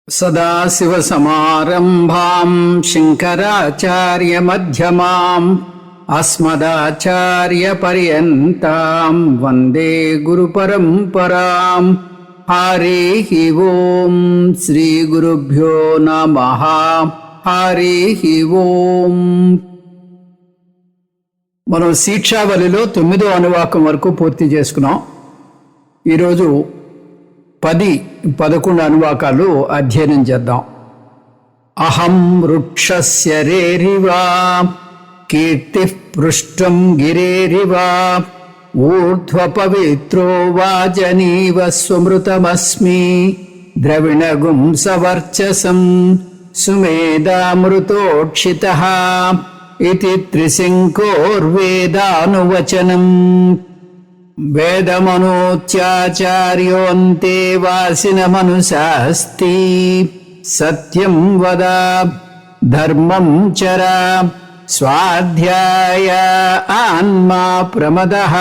సదాశివసమారంభాం శంకరాచార్యమధ్యమాం అస్మదాచార్యపర్యంతాం వందే గురుపరంపరాం. హరిః ఓం శ్రీ గురుభ్యో నమః. హరిః ఓం. మనం శిక్షావళిలో 9వ అనువాకం వరకు పూర్తి చేసుకున్నాం. ఈరోజు 10-11 అనువాకాలు అధ్యయనం చేద్దాం. అహం వృక్షస్య రేరివా కీర్తి పృష్టం గిరేరివా ఊర్ధ్వ పవిత్రో వాజనీవ స్వమృతమస్మి ద్రవిణగుం సవర్చసం సుమేధామృతోక్షితః ఇతి త్రిశంకోర్వేదానువచనం. వేదమనోత్యాచార్యోऽन्ते వాసినమనుశాస్తి సత్యం వద ధర్మం చర స్వాధ్యాయ ఆన్మా ప్రమదః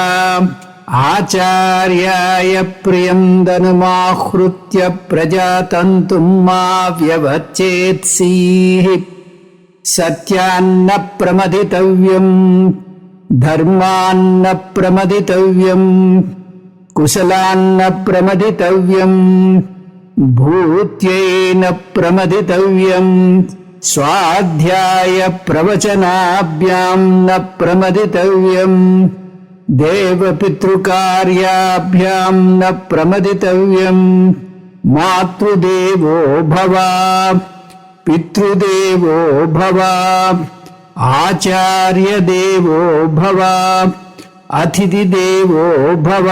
ఆచార్యాయ ప్రియం ధనుమాహృత్య ప్రజాతంతుం మా వ్యవచ్చేత్సీః. సత్యాన్న ప్రమదితవ్యం ధర్మాన్న ప్రమదితవ్యం కుశలాన్న ప్రమదితవ్యం భూత్యైన ప్రమదితవ్యం స్వాధ్యాయ ప్రవచనాభ్యాం న ప్రమదితవ్యం దేవపితృకార్యాభ్యాం న ప్రమదితవ్యం. మాతృదేవో భవ పితృదేవో భవ ఆచార్యదేవో భవ అతిథిదేవో భవ.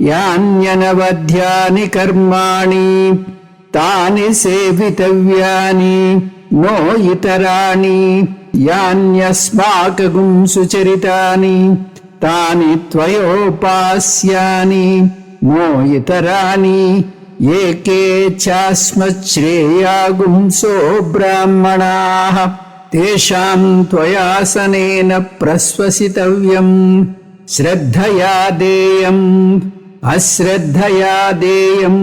యాన్యనవధ్యాని కర్మాణి తాని సేవితవ్యాని నో ఇతరాణి యాన్యస్మాకగుం సుచరితాని తాని త్వయోపాస్యాని నో ఇతరాని ఏకే చాస్మశ్రేయాగుంసో బ్రాహ్మణాః తేషాం త్వయాసనేన ప్రశ్వసితవ్యం. శ్రద్ధయా దేయం అశ్రద్ధయా దేయం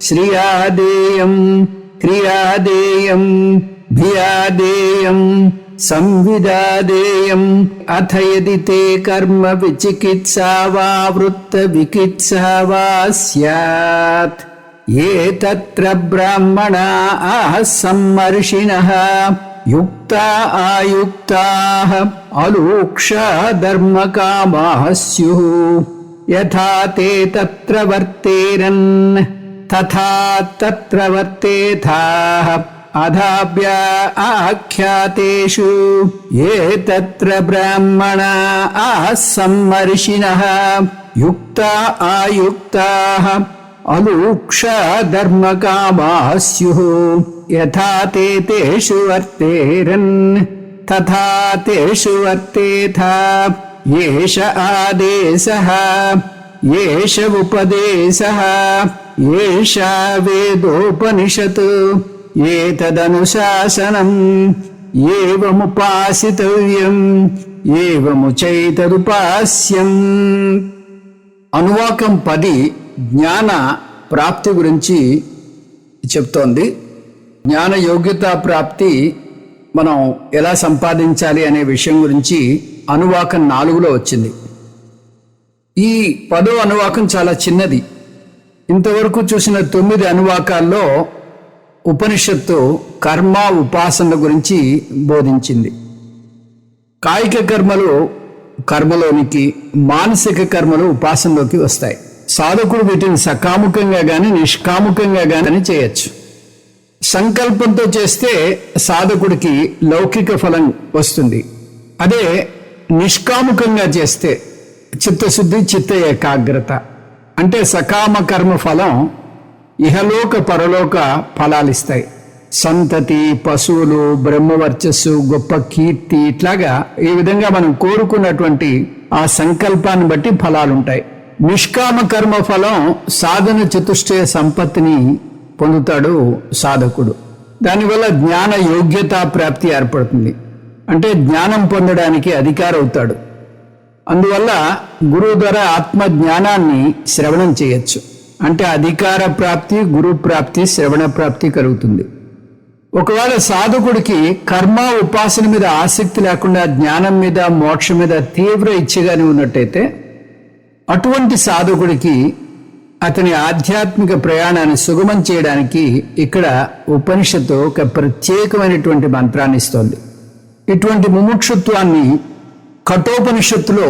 శ్రియా దేయం క్రియా దేయం భియా దేయం సంవిదా దేయం. అథ యది తే కర్మ విచికిత్సా వా వృత్త వికిత్సా వా స్యాత్ ఏ తత్ర బ్రాహ్మణాః సమ్మర్షిణః యుక్తా ఆయుక్తాః అలూక్షా ధర్మకామాః స్యుః. యథా తే తత్ర వర్తేరన్ తథా తత్ర వర్తేథాః. అథాభ్యా ఆఖ్యాతేషు ఏ తత్ర బ్రాహ్మణాః సమ్మర్షిణః యుక్తా ఆయుక్తాః అలూక్షా ధర్మకామాః స్యుః. యథా తే తేషు వర్తేరన్ తథా తేషు వర్తేథాః. ఏష ఆదేశః ఏష ఉపదేశః ఏషా వేదోపనిషత్ ఏతదనుశాసనం ఏవముపాసితవ్యం ఏవముచైతదుపాస్యం. అనువాకం 10 జ్ఞాన ప్రాప్తి గురించి చెప్తోంది. జ్ఞాన యోగ్యత ప్రాప్తి మనం ఎలా సంపాదించాలి అనే విషయం గురించి అనువాకం 4లో వచ్చింది. ఈ 10వ అనువాకం చాలా చిన్నది. ఇంతవరకు చూసిన 9 అనువాకాల్లో ఉపనిషత్తు కర్మ ఉపాసన గురించి బోధించింది. కాయిక కర్మలు కర్మలోనికి, మానసిక కర్మలు ఉపాసనలోకి వస్తాయి. సాధకుడు వీటిని సకాముకంగా గాని నిష్కాముకంగా గాని చేయొచ్చు. సంకల్పంతో చేస్తే సాధకుడికి లౌకిక ఫలం వస్తుంది. అదే నిష్కాముకంగా చేస్తే చిత్తశుద్ధి, చిత్త ఏకాగ్రత అంటే సకామ కర్మ ఫలం ఇహలోక పరలోక ఫలాలిస్తాయి. సంతతి, పశువులు, బ్రహ్మవర్చస్సు, గొప్ప కీర్తి, ఇట్లాగా ఈ విధంగా మనం కోరుకున్నటువంటి ఆ సంకల్పాన్ని బట్టి ఫలాలుంటాయి. నిష్కామ కర్మ ఫలం సాధన చతుష్టయ సంపత్తిని పొందుతాడు సాధకుడు. దానివల్ల జ్ఞాన యోగ్యత ప్రాప్తి ఏర్పడుతుంది. అంటే జ్ఞానం పొందడానికి అధికారం అవుతాడు. అందువల్ల గురువు ద్వారా ఆత్మ జ్ఞానాన్ని శ్రవణం చేయొచ్చు. అంటే అధికార ప్రాప్తి, గురు ప్రాప్తి, శ్రవణ ప్రాప్తి కలుగుతుంది. ఒకవేళ సాధకుడికి కర్మ ఉపాసన మీద ఆసక్తి లేకుండా జ్ఞానం మీద, మోక్షం మీద తీవ్ర ఇచ్చగానే ఉన్నట్టయితే అటువంటి సాధకుడికి అతని ఆధ్యాత్మిక ప్రయాణాన్ని సుగమం చేయడానికి ఇక్కడ ఉపనిషత్తు ఒక ప్రత్యేకమైనటువంటి మంత్రాన్ని ఇస్తోంది. ఇటువంటి ముముక్షుత్వాన్ని కఠోపనిషత్తులో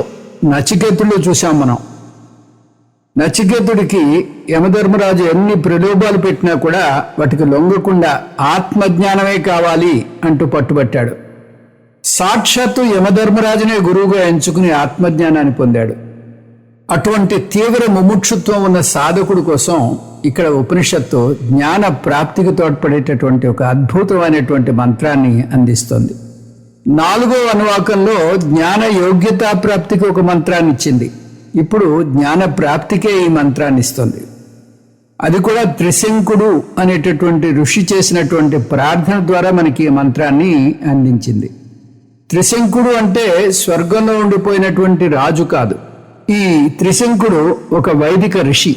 నచికేతుల్లో చూసాం మనం. నచికేతుడికి యమధర్మరాజు ఎన్ని ప్రలోభాలు పెట్టినా కూడా వాటికి లొంగకుండా ఆత్మజ్ఞానమే కావాలి అంటూ పట్టుబట్టాడు. సాక్షాత్తు యమధర్మరాజునే గురువుగా ఎంచుకుని ఆత్మజ్ఞానాన్ని పొందాడు. అటువంటి తీవ్ర ముముక్షుత్వం ఉన్న సాధకుడి కోసం ఇక్కడ ఉపనిషత్తు జ్ఞాన ప్రాప్తికి తోడ్పడేటటువంటి ఒక అద్భుతమైనటువంటి మంత్రాన్ని అందిస్తోంది. 4వ అనువాకంలో జ్ఞాన యోగ్యతా ప్రాప్తికి ఒక మంత్రాన్ని ఇచ్చింది. ఇప్పుడు జ్ఞాన ప్రాప్తికే ఈ మంత్రాన్ని ఇస్తుంది. అది కూడా త్రిశంకుడు అనేటటువంటి ఋషి చేసినటువంటి ప్రార్థన ద్వారా మనకి ఈ మంత్రాన్ని అందించింది. త్రిశంకుడు అంటే స్వర్గంలో ఉండిపోయినటువంటి రాజు కాదు. ఈ త్రిశంకుడు ఒక వైదిక ఋషి.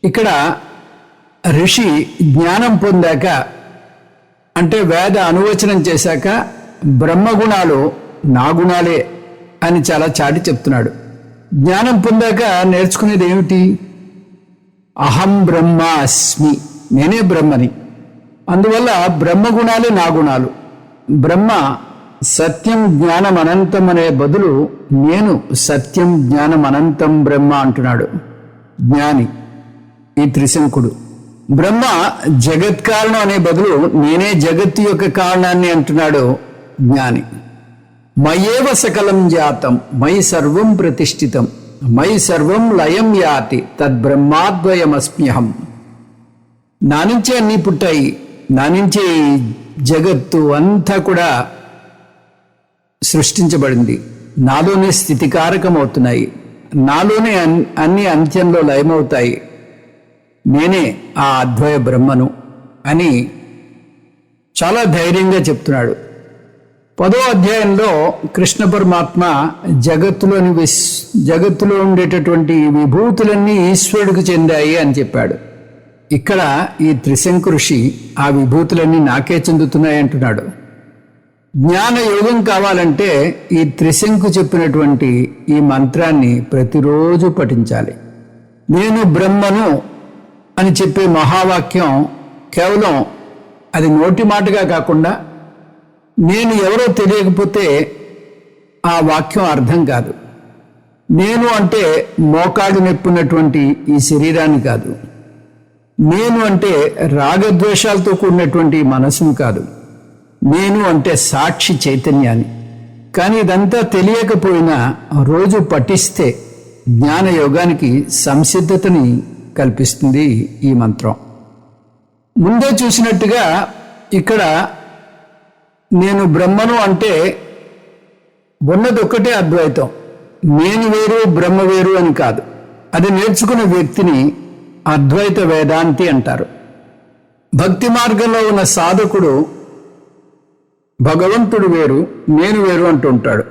ఇక్కడ ఋషి జ్ఞానం పొందాక, అంటే వేద అనువచనం చేశాక బ్రహ్మగుణాలు నా గుణాలే అని చాలా చాటి చెప్తున్నాడు. జ్ఞానం పొందాక నేర్చుకునేది ఏమిటి? అహం బ్రహ్మ అస్మి, నేనే బ్రహ్మని. అందువల్ల బ్రహ్మగుణాలే నా గుణాలు. బ్రహ్మ సత్యం జ్ఞానం అనంతం అనే బదులు నేను సత్యం జ్ఞానం అనంతం బ్రహ్మ అంటున్నాడు జ్ఞాని, ఈ త్రిశంకుడు. బ్రహ్మ జగత్కారణం అనే బదులు నేనే జగత్తు యొక్క కారణాన్ని అంటున్నాడు జ్ఞాని. మయేవ సకలం జాతం మయి సర్వం ప్రతిష్ఠితం మయి సర్వం లయం యాతి తద్బ్రహ్మాద్వయమస్మ్యహం. నా నుంచే అన్నీ పుట్టాయి, నా నుంచే జగత్తు అంతా కూడా సృష్టించబడింది, నాలోనే స్థితికారకమవుతున్నాయి, నాలోనే అన్ని అంత్యంలో లయమవుతాయి, నేనే ఆ అద్వయ బ్రహ్మను అని చాలా ధైర్యంగా చెప్తున్నాడు. 10వ అధ్యాయంలో కృష్ణ పరమాత్మ జగత్తులో ఉండేటటువంటి విభూతులన్నీ ఈశ్వరుడికి చెందాయి అని చెప్పాడు. ఇక్కడ ఈ త్రిశంకు ఋషి ఆ విభూతులన్నీ నాకే చెందుతున్నాయి అంటున్నాడు. జ్ఞాన యోగం కావాలంటే ఈ త్రిశంకు చెప్పినటువంటి ఈ మంత్రాన్ని ప్రతిరోజు పఠించాలి. నేను బ్రహ్మను అని చెప్పే మహావాక్యం కేవలం అది నోటి మాటగా కాకుండా నేను ఎవరో తెలియకపోతే ఆ వాక్యం అర్థం కాదు. నేను అంటే మోకాడు నొప్పున్నటువంటి ఈ శరీరాన్ని కాదు. నేను అంటే రాగద్వేషాలతో కూడినటువంటి మనసును కాదు. నేను అంటే సాక్షి చైతన్యాన్ని. కానీ ఇదంతా తెలియకపోయినా రోజు పఠిస్తే జ్ఞాన యోగానికి సంసిద్ధతని కల్పిస్తుంది ఈ మంత్రం. ముందే చూసినట్టుగా ఇక్కడ నేను బ్రహ్మను అంటే ఉన్నది ఒక్కటే అద్వైతం, నేను వేరు బ్రహ్మ వేరు అని కాదు. అది నేర్చుకున్న వ్యక్తిని అద్వైత వేదాంతి అంటారు. భక్తి మార్గంలో ఉన్న సాధకుడు భగవంతుడు వేరు, నేను వేరు అంటూ ఉంటాడు.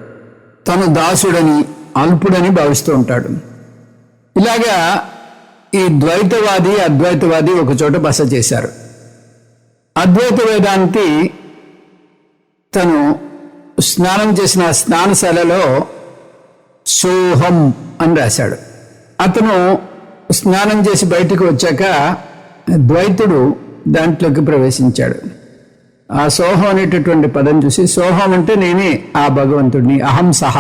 తను దాసుడని, అల్పుడని భావిస్తూ ఉంటాడు. ఇలాగా ఈ ద్వైతవాది అద్వైతవాది ఒక చోట బస చేశారు. అద్వైత వేదాంతి తను స్నానం చేసిన స్నానశాలలో సోహం అని రాశాడు. అతను స్నానం చేసి బయటకు వచ్చాక ద్వైతుడు దాంట్లోకి ప్రవేశించాడు. ఆ సోహం అనేటటువంటి పదం చూసి, సోహం అంటే నేనే ఆ భగవంతుడిని, అహం సహ,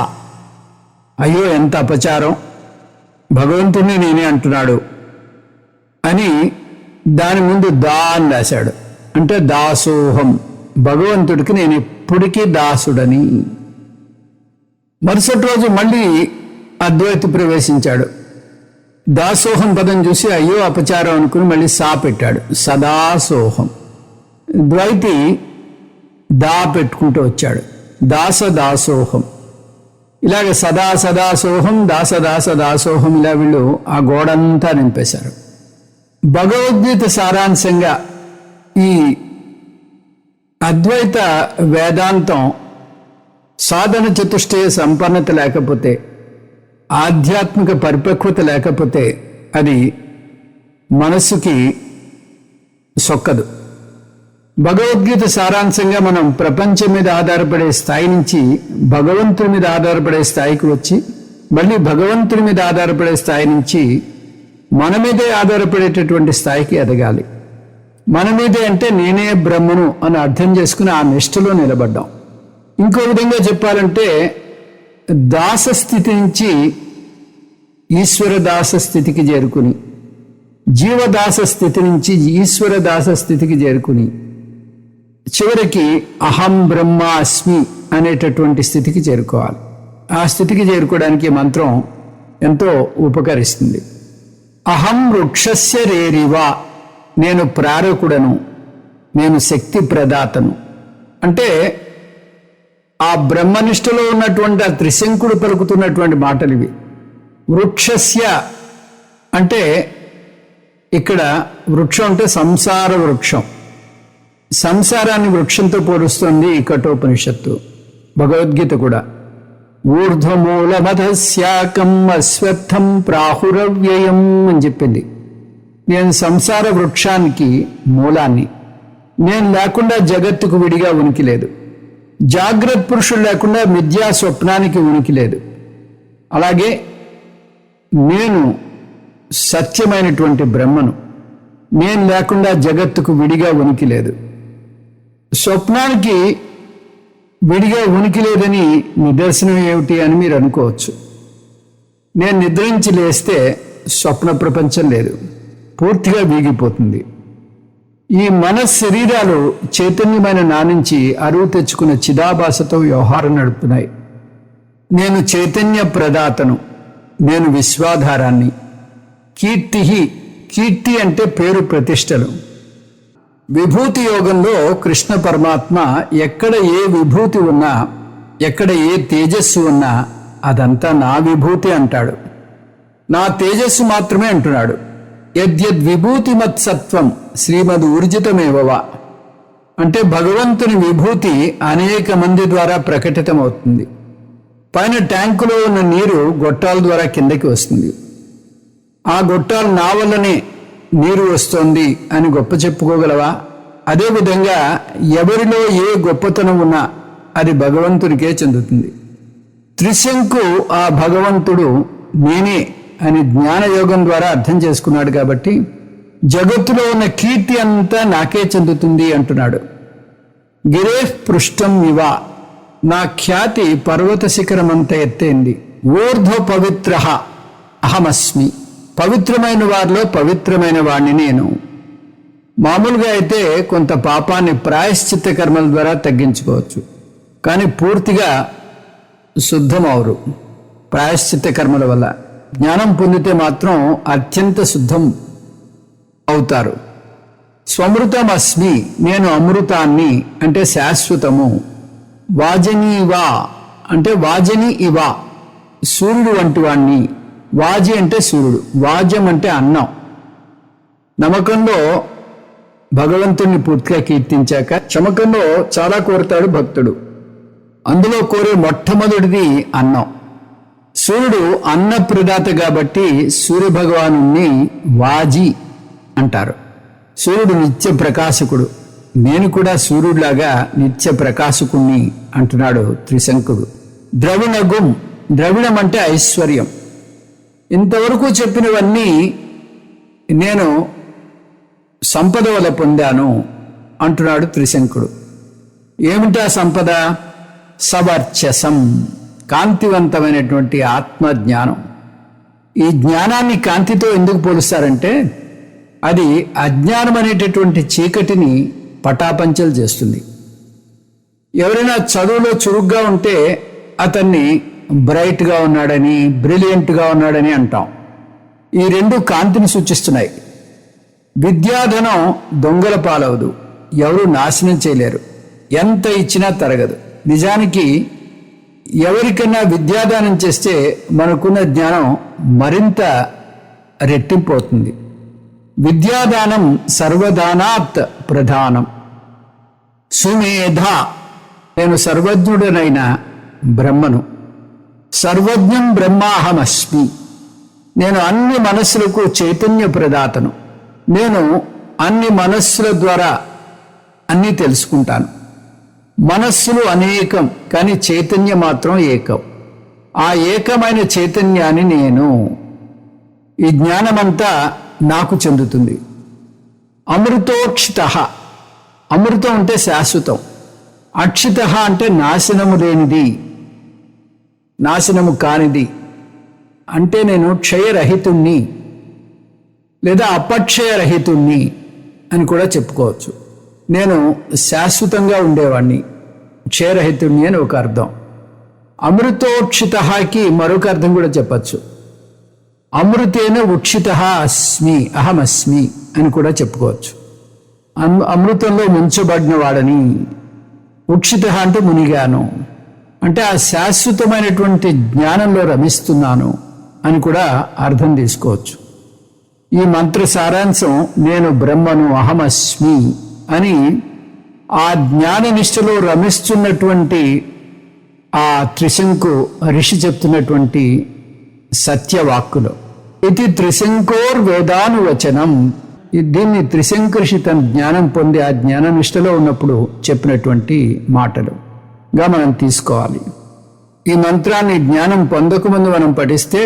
అయ్యో ఎంత అపచారం, భగవంతుడిని నేనే అంటున్నాడు అని దాని ముందు దా అని రాశాడు. అంటే దాసోహం, భగవంతుడికి నేను ఎప్పటికీ దాసుడని. మరుసటి రోజు మళ్ళీ అద్వైతి ప్రవేశించాడు. దాసోహం పదం చూసి అయ్యో అపచారం అనుకుని మళ్ళీ సా పెట్టాడు, సదాసోహం. ద్వైతి దా పెట్టుకుంటూ వచ్చాడు, దాసోహం. ఇలాగ సదాసోహం, దాసోహం, ఇలా వీళ్ళు ఆ గోడంతా నింపేశారు. భగవద్గీత సారాంశంగా ఈ అద్వైత వేదాంతం సాధన చతుష్టయ సంపన్నత లేకపోతే, ఆధ్యాత్మిక పరిపక్వత లేకపోతే అది మనసుకి సొక్కదు. భగవద్గీత సారాంశంగా మనం ప్రపంచం మీద ఆధారపడే స్థాయి నుంచి భగవంతుని మీద ఆధారపడే స్థాయికి వచ్చి, మళ్ళీ భగవంతుని మీద ఆధారపడే స్థాయి నుంచి మన మీదే ఆధారపడేటటువంటి స్థాయికి ఎదగాలి. మన మీదే అంటే నేనే బ్రహ్మను అని అర్థం చేసుకుని ఆ నిష్టలో నిలబడ్డాం. ఇంకో విధంగా చెప్పాలంటే దాసస్థితి నుంచి ఈశ్వర దాస స్థితికి చేరుకుని, జీవదాస స్థితి నుంచి ఈశ్వర దాస స్థితికి చేరుకుని, చివరికి అహం బ్రహ్మాస్మి అనేటటువంటి స్థితికి చేరుకోవాలి. ఆ స్థితికి చేరుకోవడానికి మంత్రం ఎంతో ఉపకరిస్తుంది. అహం వృక్షస్య రేరివా, నేను ప్రారకుడను, నేను శక్తి ప్రదాతను. అంటే ఆ బ్రహ్మనిష్టలో ఉన్నటువంటి ఆ త్రిశంకుడు పలుకుతున్నటువంటి మాటలు ఇవి. వృక్షస్య అంటే ఇక్కడ వృక్షం అంటే సంసార వృక్షం. సంసారాన్ని వృక్షంతో పోలుస్తుంది ఈ కఠోపనిషత్తు, భగవద్గీత కూడా. ఊర్ధ్వమూలమధస్యాకం అశ్వత్థం ప్రాహురవ్యయం అని చెప్పింది. నేను సంసార వృక్షానికి మూలాన్ని. నేను లేకుండా జగత్తుకు విడిగా ఉనికి లేదు. జాగ్రత్త పురుషుడు లేకుండా మిథ్యా స్వప్నానికి ఉనికి లేదు. అలాగే నేను సత్యమైనటువంటి బ్రహ్మను. నేను లేకుండా జగత్తుకు విడిగా ఉనికి లేదు. స్వప్నానికి విడిగా ఉనికి లేదని నిదర్శనం ఏమిటి అని మీరు అనుకోవచ్చు. నేను నిద్రించి లేస్తే స్వప్న ప్రపంచం లేదు, పూర్తిగా వీగిపోతుంది. ఈ మన శరీరాలు చైతన్యమైన నా నుంచి అరువు తెచ్చుకున్న చిదాభాసతో వ్యవహారం నడుపుతున్నాయి. నేను చైతన్య ప్రదాతను, నేను విశ్వాధారాన్ని. కీర్తి అంటే పేరు ప్రతిష్టలు. విభూతి యోగంలో కృష్ణ పరమాత్మ ఎక్కడ ఏ విభూతి ఉన్నా, ఎక్కడ ఏ తేజస్సు ఉన్నా అదంతా నా విభూతి అంటాడు. నా తేజస్సు మాత్రమే అంటున్నాడు. యద్యద్ విభూతిమత్సత్వం శ్రీమద్ ఊర్జితమేవవా అంటే భగవంతుని విభూతి అనేక మంది ద్వారా ప్రకటితమవుతుంది. పైన ట్యాంకులో ఉన్న నీరు గొట్టాల ద్వారా కిందకి వస్తుంది. ఆ గొట్టాలు నా వల్లనే నీరు వస్తోంది అని గొప్ప చెప్పుకోగలవా? అదేవిధంగా ఎవరిలో ఏ గొప్పతనం ఉన్నా అది భగవంతుడికే చెందుతుంది. త్రిశంకు ఆ భగవంతుడు నేనే అని జ్ఞానయోగం ద్వారా అర్థం చేసుకున్నాడు. కాబట్టి జగత్తులో ఉన్న కీర్తి అంతా నాకే చెందుతుంది అంటున్నాడు. గిరే పృష్టం ఇవ, నా ఖ్యాతి పర్వత శిఖరమంత ఎత్తైంది. ఊర్ధ్వ పవిత్ర అహమస్మి, పవిత్రమైన వారిలో పవిత్రమైన వాడిని నేను. మామూలుగా అయితే కొంత పాపాన్ని ప్రాయశ్చిత్త కర్మల ద్వారా తగ్గించుకోవచ్చు, కానీ పూర్తిగా శుద్ధమవరు ప్రాయశ్చిత్త కర్మల వల్ల. జ్ఞానం పొందితే మాత్రం అత్యంత శుద్ధం అవుతారు. స్వమృతం అస్మి, నేను అమృతాన్ని అంటే శాశ్వతము. వాజనీవా అంటే వాజని ఇవా, సూర్యుడు వంటి వాణ్ణి. వాజి అంటే సూర్యుడు, వాజం అంటే అన్నం. నమ్మకంలో భగవంతుణ్ణి పూర్తిగా కీర్తించాక చమకంలో చాలా కోరుతాడు భక్తుడు. అందులో కోరే మొట్టమొదటిది అన్నం. సూర్యుడు అన్నప్రదాత కాబట్టి సూర్యభగవాను వాజి అంటారు. సూర్యుడు నిత్య ప్రకాశకుడు, నేను కూడా సూర్యుడిలాగా నిత్య ప్రకాశకుణ్ణి అంటున్నాడు త్రిశంకుడు. ద్రవిణగుం, ద్రవిణం అంటే ఐశ్వర్యం. ఇంతవరకు చెప్పినవన్నీ నేను సంపద వల్ల పొందాను అంటున్నాడు త్రిశంకుడు. ఏమిటా సంపద? సవర్చసం, కాంతివంతమైనటువంటి ఆత్మజ్ఞానం. ఈ జ్ఞానాన్ని కాంతితో ఎందుకు పోలుస్తారంటే అది అజ్ఞానం అనేటటువంటి చీకటిని పటాపంచలు చేస్తుంది. ఎవరైనా చదువులో చురుగ్గా ఉంటే అతన్ని బ్రైట్గా ఉన్నాడని, బ్రిలియంట్గా ఉన్నాడని అంటాం. ఈ రెండు కాంతిని సూచిస్తున్నాయి. విద్యాధనం దొంగల పాలవదు, ఎవరు నాశనం చేయలేరు, ఎంత ఇచ్చినా తరగదు. నిజానికి ఎవరికైనా విద్యాదానం చేస్తే మనకున్న జ్ఞానం మరింత రెట్టింపు అవుతుంది. విద్యాదానం సర్వదానాత్ ప్రధానం. సుమేధ, నేను సర్వజ్ఞుడనైన బ్రహ్మను. సర్వజ్ఞం బ్రహ్మాహమస్మి, నేను అన్ని మనస్సులకు చైతన్య ప్రదాతను. నేను అన్ని మనస్సుల ద్వారా అన్నీ తెలుసుకుంటాను. మనస్సులు అనేకం, కానీ చైతన్యం మాత్రం ఏకం. ఆ ఏకమైన చైతన్యాన్ని నేను, ఈ జ్ఞానమంతా నాకు చెందుతుంది. అమృతోక్షిత, అమృతం అంటే శాశ్వతం, అక్షిత అంటే నాశనము లేనిది, నాశనము కానిది. అంటే నేను క్షయరహితుణ్ణి లేదా అపక్షయరహితుణ్ణి అని కూడా చెప్పుకోవచ్చు. నేను శాశ్వతంగా ఉండేవాణ్ణి, క్షయరహితుణ్ణి అని ఒక అర్థం. అమృతోక్షితకి మరొక అర్థం కూడా చెప్పచ్చు. అమృతేన ఉక్షిత అస్మి, అహమస్మి అని కూడా చెప్పుకోవచ్చు. అమృతంలో ముంచబడిన వాడని, ఉక్షిత అంటే మునిగాను, అంటే ఆ శాశ్వతమైనటువంటి జ్ఞానంలో రమిస్తున్నాను అని కూడా అర్థం తీసుకోవచ్చు. ఈ మంత్ర సారాంశం నేను బ్రహ్మను, అహమస్మి అని ఆ జ్ఞాన నిష్టలో రమిస్తున్నటువంటి ఆ త్రిశంకు ఋషి చెప్తున్నటువంటి సత్యవాక్కులు. ఇది త్రిశంకోర్ వేదానువచనం. దీన్ని త్రిశంకు ఋషి తన జ్ఞానం పొంది ఆ జ్ఞాన నిష్టలో ఉన్నప్పుడు చెప్పినటువంటి మాటలుగా మనం తీసుకోవాలి. ఈ మంత్రాన్ని జ్ఞానం పొందకముందు మనం పఠిస్తే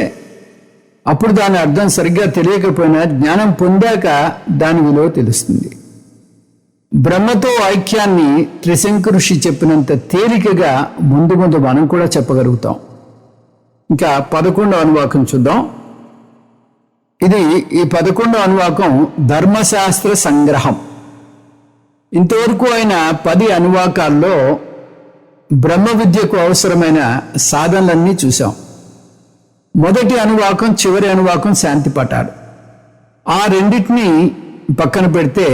అప్పుడు దాని అర్థం సరిగ్గా తెలియకపోయినా జ్ఞానం పొందాక దాని విలువ తెలుస్తుంది. బ్రహ్మతో ఐక్యాన్ని త్రిశంకు ఋషి చెప్పినంత తేలికగా ముందు ముందు మనం కూడా చెప్పగలుగుతాం. ఇంకా 11వ అనువాకం చూద్దాం. ఈ 11వ అనువాకం ధర్మశాస్త్ర సంగ్రహం. ఇంతవరకు అయిన 10 అనువాకాల్లో బ్రహ్మ విద్యకు అవసరమైన సాధనలన్నీ చూసాం. మొదటి అనువాకం, చివరి అనువాకం శాంతి పటాలు. ఆ రెండింటినీ పక్కన పెడితే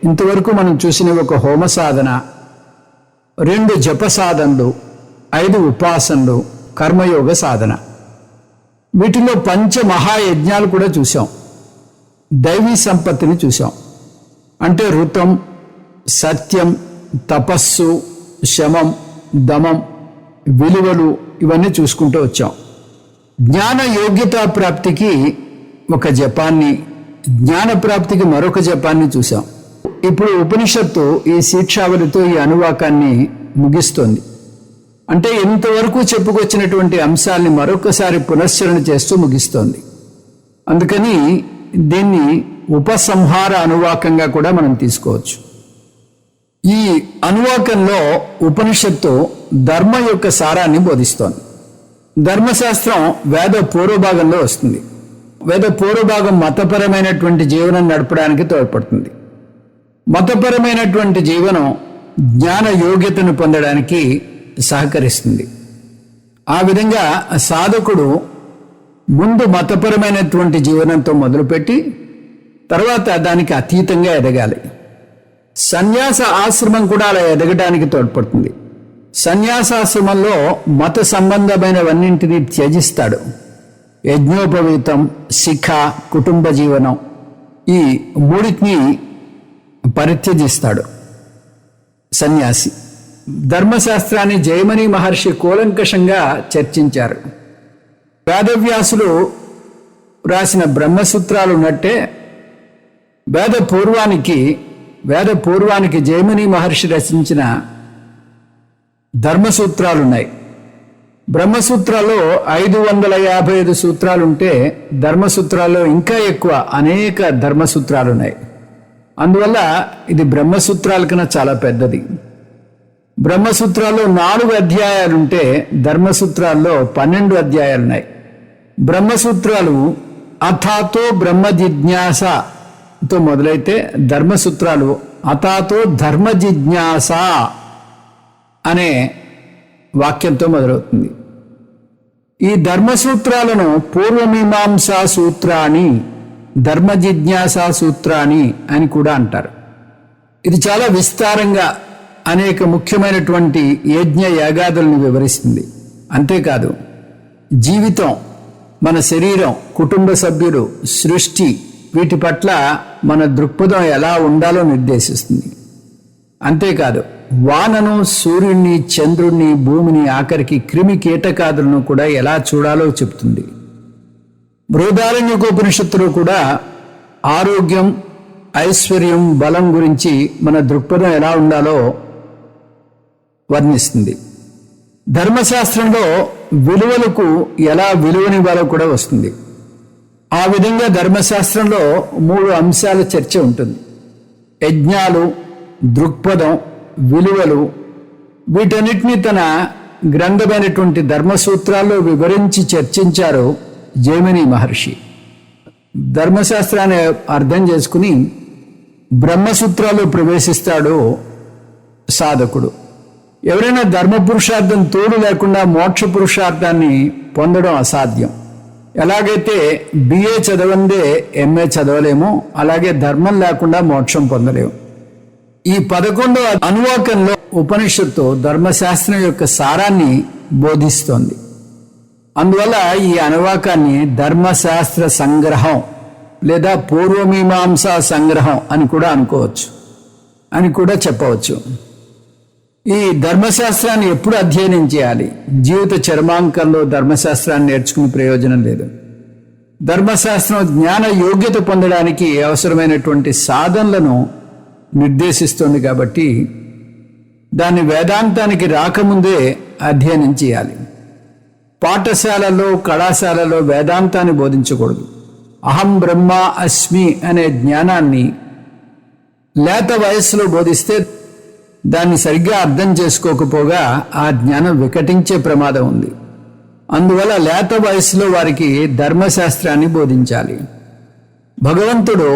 ఇంతవరకు మనం చూసిన ఒక హోమ సాధన, 2 జప సాధనలు, 5 ఉపాసనలు, కర్మయోగ సాధన. వీటిలో పంచమహాయజ్ఞాలు కూడా చూసాం. దైవీ సంపత్తిని చూసాం. అంటే ఋతం, సత్యం, తపస్సు, శమం, దమం, విలువలు, ఇవన్నీ చూసుకుంటూ వచ్చాం. జ్ఞాన యోగ్యతా ప్రాప్తికి ఒక జపాన్ని, జ్ఞాన ప్రాప్తికి మరొక జపాన్ని చూసాం. ఇప్పుడు ఉపనిషత్తు ఈ శిక్షావళితో ఈ అనువాకాన్ని ముగిస్తోంది. అంటే ఇంతవరకు చెప్పుకొచ్చినటువంటి అంశాల్ని మరొకసారి పునశ్చరణ చేస్తూ ముగిస్తోంది. అందుకని దీన్ని ఉపసంహార అనువాకంగా కూడా మనం తీసుకోవచ్చు. ఈ అనువాకంలో ఉపనిషత్తు ధర్మ యొక్క సారాన్ని బోధిస్తోంది. ధర్మశాస్త్రం వేద పూర్వభాగంలో వస్తుంది. వేద పూర్వభాగం మతపరమైనటువంటి జీవనం నడపడానికి తోడ్పడుతుంది. మతపరమైనటువంటి జీవనం జ్ఞాన యోగ్యతను పొందడానికి సహకరిస్తుంది. ఆ విధంగా సాధకుడు ముందు మతపరమైనటువంటి జీవనంతో మొదలుపెట్టి తర్వాత దానికి అతీతంగా ఎదగాలి. సన్యాస ఆశ్రమం కూడా అలా ఎదగడానికి తోడ్పడుతుంది. సన్యాసాశ్రమంలో మత సంబంధమైనవన్నింటినీ త్యజిస్తాడు. యజ్ఞోపవీతం, శిఖ, కుటుంబ జీవనం, ఈ మూడింటిని పరిత్యజిస్తాడు సన్యాసి. ధర్మశాస్త్రాన్ని జయమని మహర్షి కూలంకషంగా చర్చించారు. వేదవ్యాసులు రాసిన బ్రహ్మసూత్రాలు ఉన్నట్టే వేద పూర్వానికి జయమని మహర్షి రచించిన ధర్మసూత్రాలున్నాయి. బ్రహ్మసూత్రాల్లో 555 సూత్రాలుంటే ధర్మసూత్రాల్లో ఇంకా ఎక్కువ అనేక ధర్మసూత్రాలున్నాయి. అందువల్ల ఇది బ్రహ్మసూత్రాల కన్నా చాలా పెద్దది. బ్రహ్మసూత్రాల్లో 4 అధ్యాయాలుంటే ధర్మసూత్రాల్లో 12 అధ్యాయాలున్నాయి. బ్రహ్మసూత్రాలు అథాతో బ్రహ్మ జిజ్ఞాసతో మొదలైతే ధర్మసూత్రాలు అథాతో ధర్మ జిజ్ఞాస అనే వాక్యంతో మొదలవుతుంది. ఈ ధర్మసూత్రాలను పూర్వమీమాంసా సూత్రాన్ని, ధర్మ జిజ్ఞాసా సూత్రాన్ని అని కూడా అంటారు. ఇది చాలా విస్తారంగా అనేక ముఖ్యమైనటువంటి యజ్ఞ యాగాదులను వివరిస్తుంది. అంతేకాదు జీవితం, మన శరీరం, కుటుంబ సభ్యులు, సృష్టి, వీటి పట్ల మన దృక్పథం ఎలా ఉండాలో నిర్దేశిస్తుంది. అంతేకాదు వానను, సూర్యుడిని, చంద్రుణ్ణి, భూమిని, ఆఖరికి క్రిమి కీటకాదులను కూడా ఎలా చూడాలో చెప్తుంది. బృహదారణ్యకోపనిషత్తులో కూడా ఆరోగ్యం, ఐశ్వర్యం, బలం గురించి మన దృక్పథం ఎలా ఉండాలో వర్ణిస్తుంది. ధర్మశాస్త్రంలో విలువలకు ఎలా విలువనివ్వాలో కూడా వస్తుంది. ఆ విధంగా ధర్మశాస్త్రంలో 3 అంశాల చర్చ ఉంటుంది. యజ్ఞాలు, దృక్పథం, విలువలు. వీటన్నిటినీ తన గ్రంథమైనటువంటి ధర్మసూత్రాల్లో వివరించి చర్చించారు జైమిని మహర్షి. ధర్మశాస్త్రాన్ని అర్థం చేసుకుని బ్రహ్మసూత్రాల్లో ప్రవేశిస్తాడు సాధకుడు. ఎవరైనా ధర్మ పురుషార్థం తోడు లేకుండా మోక్ష పురుషార్థాన్ని పొందడం అసాధ్యం. ఎలాగైతే బిఏ చదవందే ఎంఏ చదవలేమో, అలాగే ధర్మం లేకుండా మోక్షం పొందలేము. ఈ 11వ అనువాకంలో ఉపనిషత్తు ధర్మశాస్త్రం యొక్క సారాన్ని బోధిస్తోంది. అందువల్ల ఈ అనువాకాన్ని ధర్మశాస్త్ర సంగ్రహం లేదా పూర్వమీమాంసా సంగ్రహం అని కూడా అనుకోవచ్చు, అని కూడా చెప్పవచ్చు. ఈ ధర్మశాస్త్రాన్ని ఎప్పుడు అధ్యయనం చేయాలి? జీవిత చర్మాంకంలో ధర్మశాస్త్రాన్ని నేర్చుకునే ప్రయోజనం లేదు. ధర్మశాస్త్రం జ్ఞాన యోగ్యత పొందడానికి అవసరమైనటువంటి సాధనలను నిర్దేశిస్తుంది కాబట్టి దాన్ని వేదాంతానికి రాకముందే అధ్యయనం చేయాలి. పాఠశాలలో, కళాశాలలో వేదాంతాన్ని బోధించకూడదు. అహం బ్రహ్మ అస్మి అనే జ్ఞానాన్ని లేత వయస్సులో బోధిస్తే దాన్ని సరిగ్గా అర్థం చేసుకోకపోగా ఆ జ్ఞానం వికటించే ప్రమాదం ఉంది. అందువల్ల లేత వయస్సులో వారికి ధర్మశాస్త్రాన్ని బోధించాలి. భగవంతుడు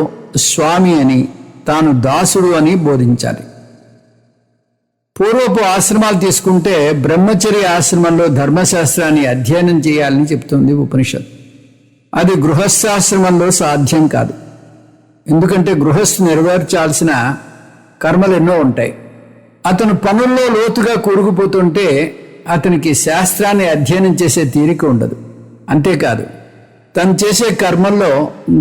స్వామి అని, తాను దాసుడు అని బోధించాలి. పూర్వపు ఆశ్రమాలు తీసుకుంటే బ్రహ్మచర్య ఆశ్రమంలో ధర్మశాస్త్రాన్ని అధ్యయనం చేయాలని చెప్తుంది ఉపనిషత్. అది గృహస్థాశ్రమంలో సాధ్యం కాదు. ఎందుకంటే గృహస్థు నెరవేర్చాల్సిన కర్మలు ఎన్నో ఉంటాయి. అతను పనుల్లో లోతుగా కూరుకుపోతుంటే అతనికి శాస్త్రాన్ని అధ్యయనం చేసే తీరిక ఉండదు. అంతేకాదు, తను చేసే కర్మల్లో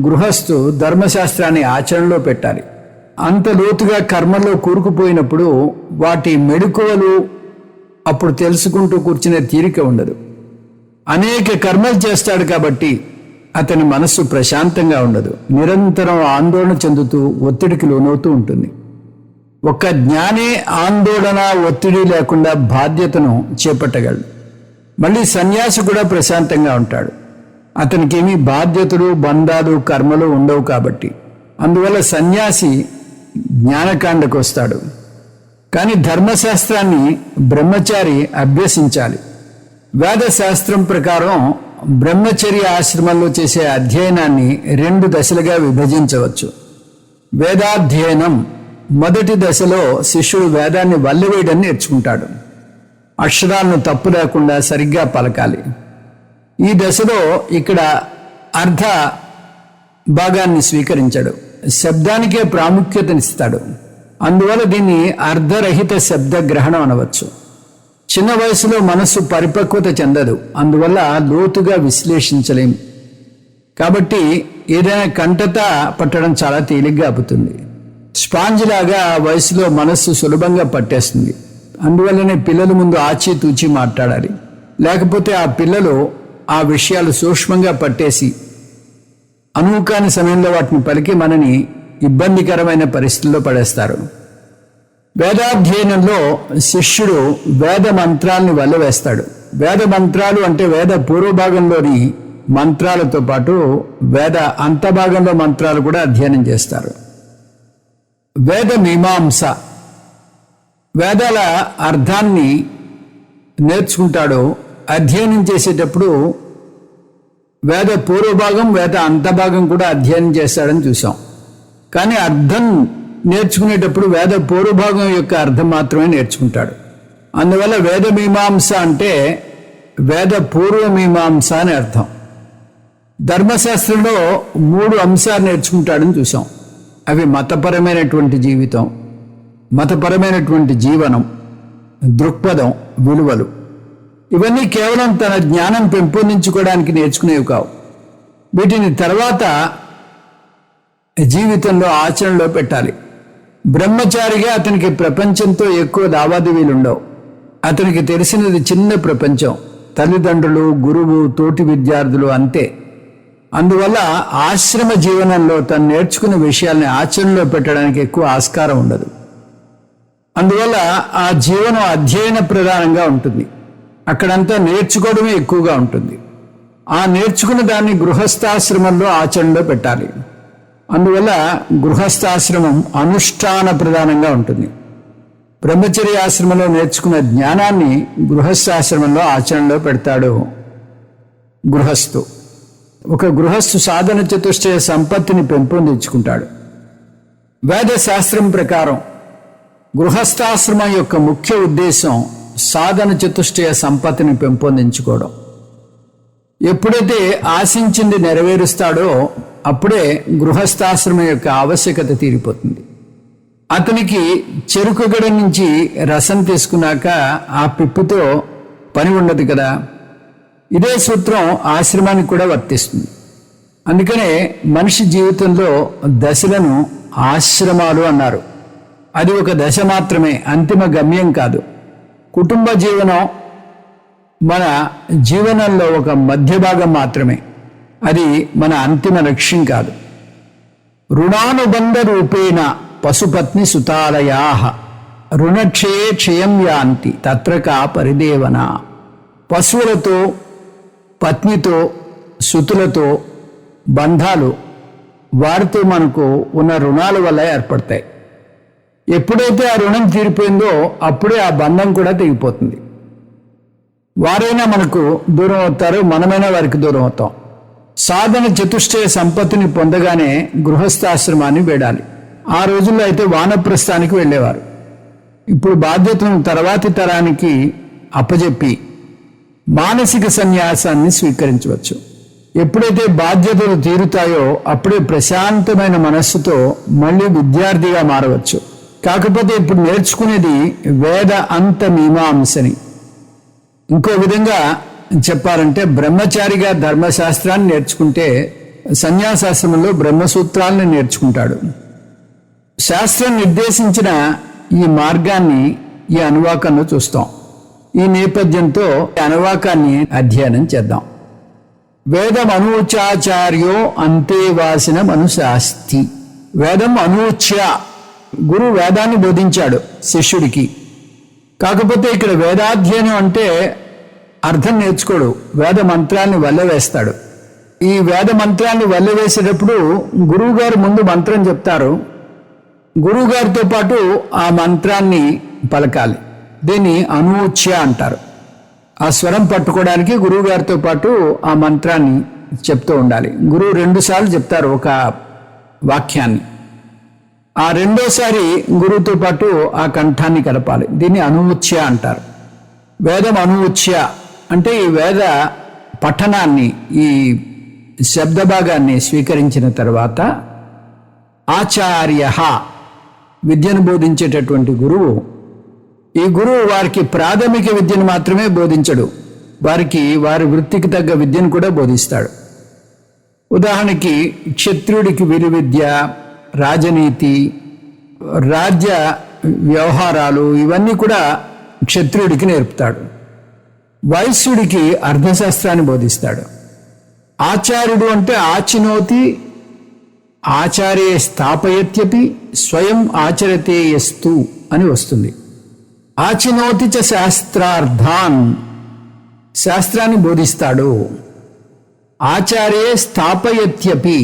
గృహస్థు ధర్మశాస్త్రాన్ని ఆచరణలో పెట్టాలి. అంత లోతుగా కర్మల్లో కూరుకుపోయినప్పుడు వాటి మెడుకువలు అప్పుడు తెలుసుకుంటూ కూర్చునే తీరిక ఉండదు. అనేక కర్మలు చేస్తాడు కాబట్టి అతని మనస్సు ప్రశాంతంగా ఉండదు. నిరంతరం ఆందోళన చెందుతూ ఒత్తిడికి లోనవుతూ ఉంటుంది. ఒక్క జ్ఞానే ఆందోళన, ఒత్తిడి లేకుండా బాధ్యతను చేపట్టగలడు. మళ్ళీ సన్యాసి కూడా ప్రశాంతంగా ఉంటాడు. అతనికేమీ బాధ్యతలు, బంధాలు, కర్మలు ఉండవు కాబట్టి. అందువల్ల సన్యాసి జ్ఞానకాండకు వస్తాడు. కానీ ధర్మశాస్త్రాన్ని బ్రహ్మచారి అభ్యసించాలి. వేదశాస్త్రం ప్రకారం బ్రహ్మచర్య ఆశ్రమంలో చేసే అధ్యయనాన్ని 2 దశలుగా విభజించవచ్చు. వేదాధ్యయనం మొదటి దశలో శిష్యుడు వేదాన్ని వల్లెవేయడం నేర్చుకుంటాడు. అక్షరాలను తప్పు లేకుండా సరిగ్గా పలకాలి. ఈ దశలో ఇక్కడ అర్ధ భాగాన్ని స్వీకరించాడు. శబ్దానికే ప్రాముఖ్యతనిస్తాడు. అందువల్ల దీన్ని అర్ధరహిత శబ్ద గ్రహణం అనవచ్చు. చిన్న వయసులో మనస్సు పరిపక్వత చెందదు. అందువల్ల లోతుగా విశ్లేషించలేం. కాబట్టి ఏదైనా కంటత పట్టడం చాలా తేలిగ్గా అవుతుంది. స్పాంజ్ లాగా వయసులో మనస్సు సులభంగా పట్టేస్తుంది. అందువల్లనే పిల్లల ముందు ఆచితూచి మాట్లాడాలి. లేకపోతే ఆ పిల్లలు ఆ విషయాలు సూక్ష్మంగా పట్టేసి అనుకాని సమయంలో వాటిని పలికి మనని ఇబ్బందికరమైన పరిస్థితుల్లో పడేస్తారు. వేదాధ్యయనంలో శిష్యుడు వేద మంత్రాలను వల్లవేస్తాడు. వేద మంత్రాలు అంటే వేద పూర్వభాగంలోని మంత్రాలతో పాటు వేద అంతభాగంలో మంత్రాలు కూడా అధ్యయనం చేస్తారు. వేద మీమాంస, వేదాల అర్థాన్ని నేర్చుకుంటాడు. అధ్యయనం చేసేటప్పుడు వేద పూర్వభాగం, వేద అంతభాగం కూడా అధ్యయనం చేస్తాడని చూసాం. కానీ అర్థం నేర్చుకునేటప్పుడు వేద పూర్వభాగం యొక్క అర్థం మాత్రమే నేర్చుకుంటాడు. అందువల్ల వేద మీమాంస అంటే వేద పూర్వమీమాంస అని అర్థం. ధర్మశాస్త్రంలో 3 అంశాలు నేర్చుకుంటాడని చూసాం. అవి మతపరమైనటువంటి జీవితం, మతపరమైనటువంటి జీవనం, దృక్పథం, విలువలు. ఇవన్నీ కేవలం తన జ్ఞానం పెంపొందించుకోవడానికి నేర్చుకునేవి కావు. వీటిని తర్వాత జీవితంలో ఆచరణలో పెట్టాలి. బ్రహ్మచారిగా అతనికి ప్రపంచంతో ఎక్కువ లావాదేవీలు ఉండవు. అతనికి తెలిసినది చిన్న ప్రపంచం, తల్లిదండ్రులు, గురువు, తోటి విద్యార్థులు, అంతే. అందువల్ల ఆశ్రమ జీవనంలో తను నేర్చుకున్న విషయాల్ని ఆచరణలో పెట్టడానికి ఎక్కువ ఆస్కారం ఉండదు. అందువల్ల ఆ జీవనం అధ్యయన ప్రధానంగా ఉంటుంది. అక్కడంతా నేర్చుకోవడమే ఎక్కువగా ఉంటుంది. ఆ నేర్చుకున్న దాన్ని గృహస్థాశ్రమంలో ఆచరణలో పెట్టాలి. అందువల్ల గృహస్థాశ్రమం అనుష్ఠాన ప్రధానంగా ఉంటుంది. బ్రహ్మచర్య ఆశ్రమంలో నేర్చుకున్న జ్ఞానాన్ని గృహస్థాశ్రమంలో ఆచరణలో పెడతాడు గృహస్థు. ఒక గృహస్థు సాధన చతుష్టయ సంపత్తిని పెంపొందించుకుంటాడు. వేద శాస్త్రం ప్రకారం గృహస్థాశ్రమం యొక్క ముఖ్య ఉద్దేశం సాధన చతుష్టయ సంపత్తిని పెంపొందించుకోవడం. ఎప్పుడైతే ఆశించింది నెరవేరుస్తాడో అప్పుడే గృహస్థాశ్రమం యొక్క ఆవశ్యకత తీరిపోతుంది. అతనికి చెరుకు గడ నుంచి రసం తీసుకున్నాక ఆ పిప్పుతో పని ఉండదు కదా. ఇదే సూత్రం ఆశ్రమానికి కూడా వర్తిస్తుంది. అందుకనే మనిషి జీవితంలో దశలను ఆశ్రమాలు అన్నారు. అది ఒక దశ మాత్రమే, అంతిమ గమ్యం కాదు. కుటుంబ జీవనం మన జీవనంలో ఒక మధ్య భాగం మాత్రమే, అది మన అంతిమ లక్ష్యం కాదు. రుణానుబంధ రూపేణ పశుపత్ని సుతాలయా రుణక్షయే క్షయం యాంతి తత్రకా పరిదేవన. పశువులతో, పత్నితో, సుతులతో బంధాలు వారితో మనకు ఉన్న రుణాల వల్ల ఏర్పడతాయి. ఎప్పుడైతే ఆ రుణం తీరిపోయిందో అప్పుడే ఆ బంధం కూడా తెగిపోతుంది. వారైనా మనకు దూరం అవుతారు, మనమైనా వారికి దూరం అవుతాం. సాధన చతుష్టయ సంపత్తిని పొందగానే గృహస్థాశ్రమాన్ని వేడాలి. ఆ రోజుల్లో అయితే వానప్రస్థానికి వెళ్ళేవారు. ఇప్పుడు బాధ్యతను తర్వాతి తరానికి అప్పజెప్పి మానసిక సన్యాసాన్ని స్వీకరించవచ్చు. ఎప్పుడైతే బాధ్యతలు తీరుతాయో అప్పుడే ప్రశాంతమైన మనస్సుతో మళ్ళీ విద్యార్థిగా మారవచ్చు. కాకపోతే ఇప్పుడు నేర్చుకునేది వేద అంత మీమాంసని. ఇంకో విధంగా చెప్పాలంటే బ్రహ్మచారిగా ధర్మశాస్త్రాన్ని నేర్చుకుంటే సన్యాసాశ్రమంలో బ్రహ్మసూత్రాలను నేర్చుకుంటాడు. శాస్త్రం నిర్దేశించిన ఈ మార్గాన్ని ఈ అనువాకంలో చూస్తాం. ఈ నేపథ్యంతో అనువాకాన్ని అధ్యయనం చేద్దాం. వేదం అనూచాచార్యో అంతేవాసిన మనుశాస్తి. వేదం అనూచ్య, గురువు వేదాన్ని బోధించాడు శిష్యుడికి. కాకపోతే ఇక్కడ వేదాధ్యయనం అంటే అర్థం నేర్చుకోడు, వేద మంత్రాన్ని వల్లవేస్తాడు. ఈ వేద మంత్రాన్ని వల్లవేసేటప్పుడు గురువుగారు ముందు మంత్రం చెప్తారు, గురువుగారితో పాటు ఆ మంత్రాన్ని పలకాలి. దీన్ని అనూచ్య అంటారు. ఆ స్వరం పట్టుకోవడానికి గురువుగారితో పాటు ఆ మంత్రాన్ని చెప్తూ ఉండాలి. గురువు 2 సార్లు చెప్తారు ఒక వాక్యాన్ని. ఆ రెండోసారి గురువుతో పాటు ఆ కంఠాన్ని కలపాలి. దీన్ని అనూచ్య అంటారు. వేదం అనూచ్య అంటే ఈ వేద పఠనాన్ని, ఈ శబ్ద భాగాన్ని స్వీకరించిన తర్వాత ఆచార్య, విద్యను బోధించేటటువంటి గురువు, ఈ గురువు వారికి ప్రాథమిక విద్యను మాత్రమే బోధించడు, వారికి వారి వృత్తికి తగ్గ విద్యను కూడా బోధిస్తాడు. ఉదాహరణకి క్షత్రియుడికి విలువిద్య, రాజనీతి, రాజ్య వ్యవహారాలు ఇవన్నీ కూడా క్షత్రియుడికి నేర్పుతాడు. వైశ్యుడికి అర్థశాస్త్రాన్ని బోధిస్తాడు. ఆచార్యుడు అంటే ఆచినోతి ఆచార్యే స్థాపయత్యపి స్వయం ఆచరతే యస్తు అని వస్తుంది. ఆచినోతి చ శాస్త్రార్థాన్, శాస్త్రాన్ని బోధిస్తాడు. ఆచార్యే స్థాపయత్యపి,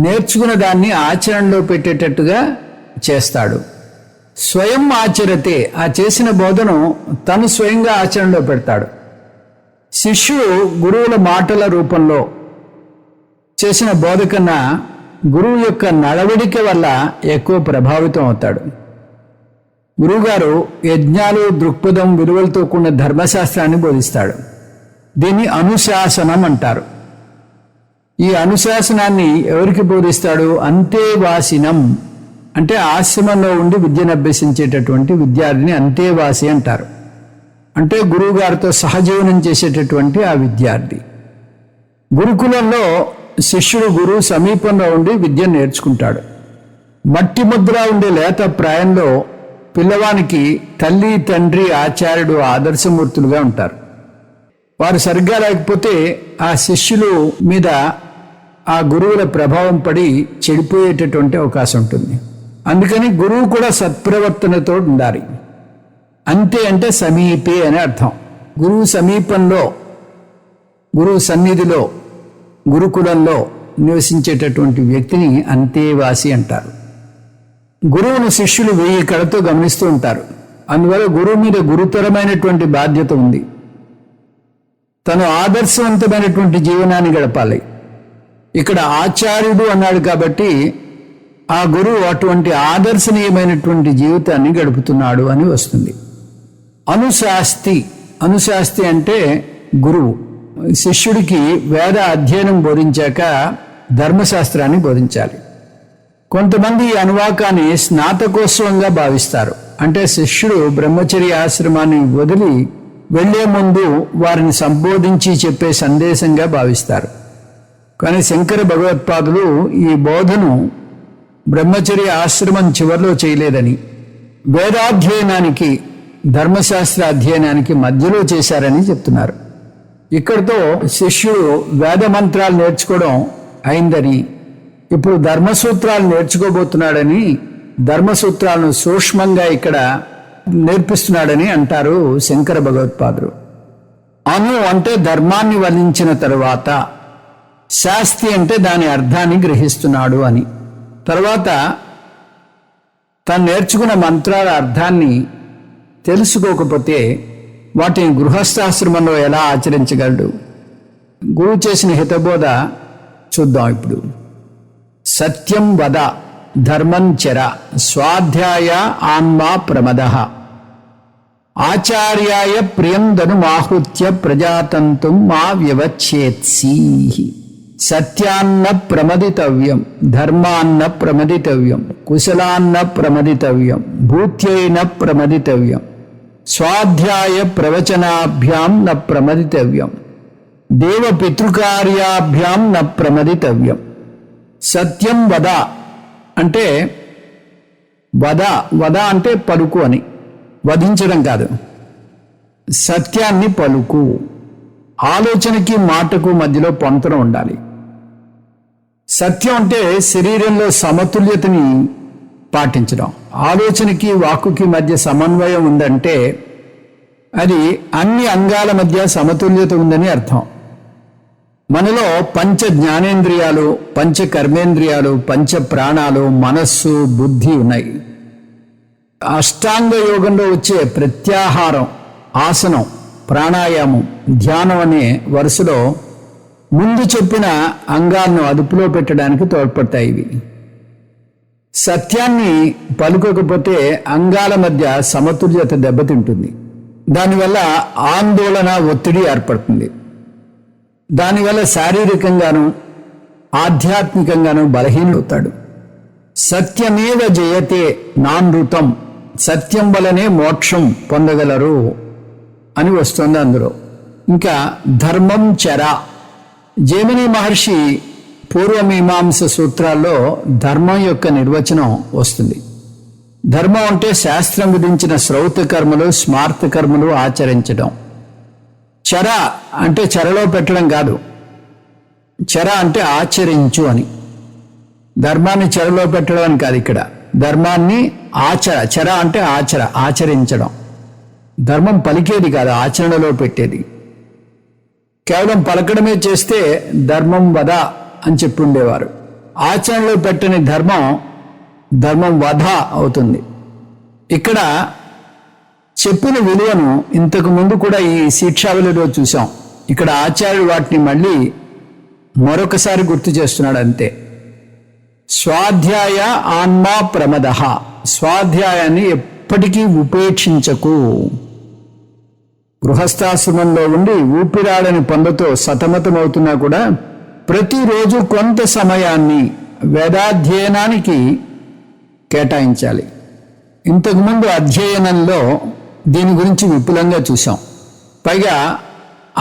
నేర్చుకున్న దాన్ని ఆచరణలో పెట్టేటట్టుగా చేస్తాడు. స్వయం ఆచరతే, ఆ చేసిన బోధను తను స్వయంగా ఆచరణలో పెడతాడు. శిష్యుడు గురువుల మాటల రూపంలో చేసిన బోధ కన్నా గురువు యొక్క నడవడిక వల్ల ఎక్కువ ప్రభావితం అవుతాడు. గురువుగారు యజ్ఞాలు, దృక్పథం, విలువలతో కూడిన ధర్మశాస్త్రాన్ని బోధిస్తాడు. దీన్ని అనుశాసనం అంటారు. ఈ అనుశాసనాన్ని ఎవరికి బోధిస్తాడు? అంతేవాసినం అంటే ఆశ్రమంలో ఉండి విద్యను అభ్యసించేటటువంటి విద్యార్థిని అంతేవాసి అంటారు. అంటే గురువుగారితో సహజీవనం చేసేటటువంటి ఆ విద్యార్థి. గురుకులంలో శిష్యుడు గురువు సమీపంలో ఉండి విద్యను నేర్చుకుంటాడు. మట్టి ముద్ర ఉండే లేత ప్రాయంలో పిల్లవానికి తల్లి, తండ్రి, ఆచార్యుడు ఆదర్శమూర్తులుగా ఉంటారు. వారు సరిగ్గా లేకపోతే ఆ శిష్యులు మీద ఆ గురువుల ప్రభావం పడి చెడిపోయేటటువంటి అవకాశం ఉంటుంది. అందుకని గురువు కూడా సత్ప్రవర్తనతో ఉండాలి. అంతే అంటే సమీపే అని అర్థం. గురువు సమీపంలో, గురువు సన్నిధిలో, గురుకులంలో నివసించేటటువంటి వ్యక్తిని అంతేవాసి అంటారు. గురువును శిష్యులు 1000 కళతో గమనిస్తూ ఉంటారు. అందువల్ల గురువు మీద గురుతరమైనటువంటి బాధ్యత ఉంది. తను ఆదర్శవంతమైనటువంటి జీవనాన్ని గడపాలి. ఇక్కడ ఆచార్యుడు అన్నాడు కాబట్టి ఆ గురువు అటువంటి ఆదర్శనీయమైనటువంటి జీవితాన్ని గడుపుతున్నాడు అని వస్తుంది. అనుశాస్తి, అనుశాస్తి అంటే గురువు శిష్యుడికి వేద అధ్యయనం బోధించాక ధర్మశాస్త్రాన్ని బోధించాలి. కొంతమంది ఈ అనువాకాన్ని స్నాతకోత్సవంగా భావిస్తారు. అంటే శిష్యుడు బ్రహ్మచర్య ఆశ్రమాన్ని వదిలి వెళ్లే ముందు వారిని సంబోధించి చెప్పే సందేశంగా భావిస్తారు. కానీ శంకర భగవత్పాదులు ఈ బోధను బ్రహ్మచర్య ఆశ్రమం చివరిలో చేయలేదని, వేదాధ్యయనానికి ధర్మశాస్త్ర అధ్యయనానికి మధ్యలో చేశారని చెప్తున్నారు. ఇక్కడితో శిష్యుడు వేద మంత్రాలు నేర్చుకోవడం అయిందని, ఇప్పుడు ధర్మసూత్రాలు నేర్చుకోబోతున్నాడని, ధర్మసూత్రాలను సూక్ష్మంగా ఇక్కడ నేర్పిస్తున్నాడని అంటారు శంకర భగవత్పాదులు. అను అంటే ధర్మాన్ని వల్లించిన తరువాత, శాస్తి అంటే దాని అర్థాన్ని గ్రహిస్తున్నాడు అని. తర్వాత తను నేర్చుకున్న మంత్రాల అర్థాన్ని తెలుసుకోకపోతే వాటిని గృహస్థాశ్రమంలో ఎలా ఆచరించగలడు? గురువు చేసిన హితబోధ చూద్దాం ఇప్పుడు. సత్యం వద ధర్మం చర స్వాధ్యాయ ఆన్మా ప్రమదః ఆచార్యాయ ప్రియం ధనుమాహృత్య ప్రజాతంతుం మా వ్యవచ్ఛేత్సీః సత్యాన్న ప్రమదితవ్యం ధర్మాన్న ప్రమదితవ్యం కుశలాన్న ప్రమదితవ్యం భూత్యైన ప్రమదితవ్యం స్వాధ్యాయ ప్రవచనాభ్యాం న ప్రమదితవ్యం దేవ పితృకార్యాభ్యాం న ప్రమదితవ్యం. సత్యం వద అంటే వద అంటే పలుకు అని, వధించడం కాదు. సత్యాన్ని పలుకు. ఆలోచనకి మాటకు మధ్యలో పొంతన ఉండాలి. సత్యం అంటే శరీరంలో సమతుల్యతని పాటించడం. ఆలోచనకి వాక్కుకి మధ్య సమన్వయం ఉందంటే అది అన్ని అంగాల మధ్య సమతుల్యత ఉందని అర్థం. మనలో పంచ జ్ఞానేంద్రియాలు, పంచ కర్మేంద్రియాలు, పంచ ప్రాణాలు, మనస్సు, బుద్ధి ఉన్నాయి. అష్టాంగ యోగంలో వచ్చే ప్రత్యాహారం, ఆసనం, ప్రాణాయామం, ధ్యానం అనే వరుసలో ముందు చెప్పిన అంగాలను అదుపులో పెట్టడానికి తోడ్పడతాయి ఇవి. సత్యాన్ని పలుకోకపోతే అంగాల మధ్య సమతుల్యత దెబ్బతింటుంది. దానివల్ల ఆందోళన, ఒత్తిడి ఏర్పడుతుంది. దానివల్ల శారీరకంగాను ఆధ్యాత్మికంగాను బలహీనవుతాడు. సత్యమేవ జయతే నానృతం, సత్యం వలనే మోక్షం పొందగలరు అని వస్తుంది అందులో. ఇంకా ధర్మం చర, జైమిని మహర్షి పూర్వమీమాంస సూత్రాల్లో ధర్మం యొక్క నిర్వచనం వస్తుంది. ధర్మం అంటే శాస్త్రం విధించిన శ్రౌత కర్మలు, స్మార్త కర్మలు ఆచరించడం. చర అంటే చెరలో పెట్టడం కాదు, చర అంటే ఆచరించు అని. ధర్మాన్ని చెరలో పెట్టడం అని కాదు ఇక్కడ. ధర్మాన్ని చర అంటే ఆచరించడం. ధర్మం పలికేది కాదు, ఆచరణలో పెట్టేది. కేవలం పలకడమే చేస్తే ధర్మం వద అని చెప్పి ఉండేవారు. ఆచరణలో పెట్టని ధర్మం వధ అవుతుంది. ఇక్కడ చెప్పిన విలువను ఇంతకు ముందు కూడా ఈ శిక్షావళిలో చూసాం. ఇక్కడ ఆచార్యుడు వాటిని మళ్ళీ మరొకసారి గుర్తు చేస్తున్నాడు అంతే. స్వాధ్యాయ ఆన్మా ప్రమదః, స్వాధ్యాయాన్ని ఎప్పటికీ ఉపేక్షించకు. గృహస్థాశ్రమంలో ఉండి ఊపిరాడని పనులతో సతమతమవుతున్నా కూడా ప్రతిరోజు కొంత సమయాన్ని వేదాధ్యయనానికి కేటాయించాలి. ఇంతకుముందు అధ్యయనంలో దీని గురించి విపులంగా చూసాం. పైగా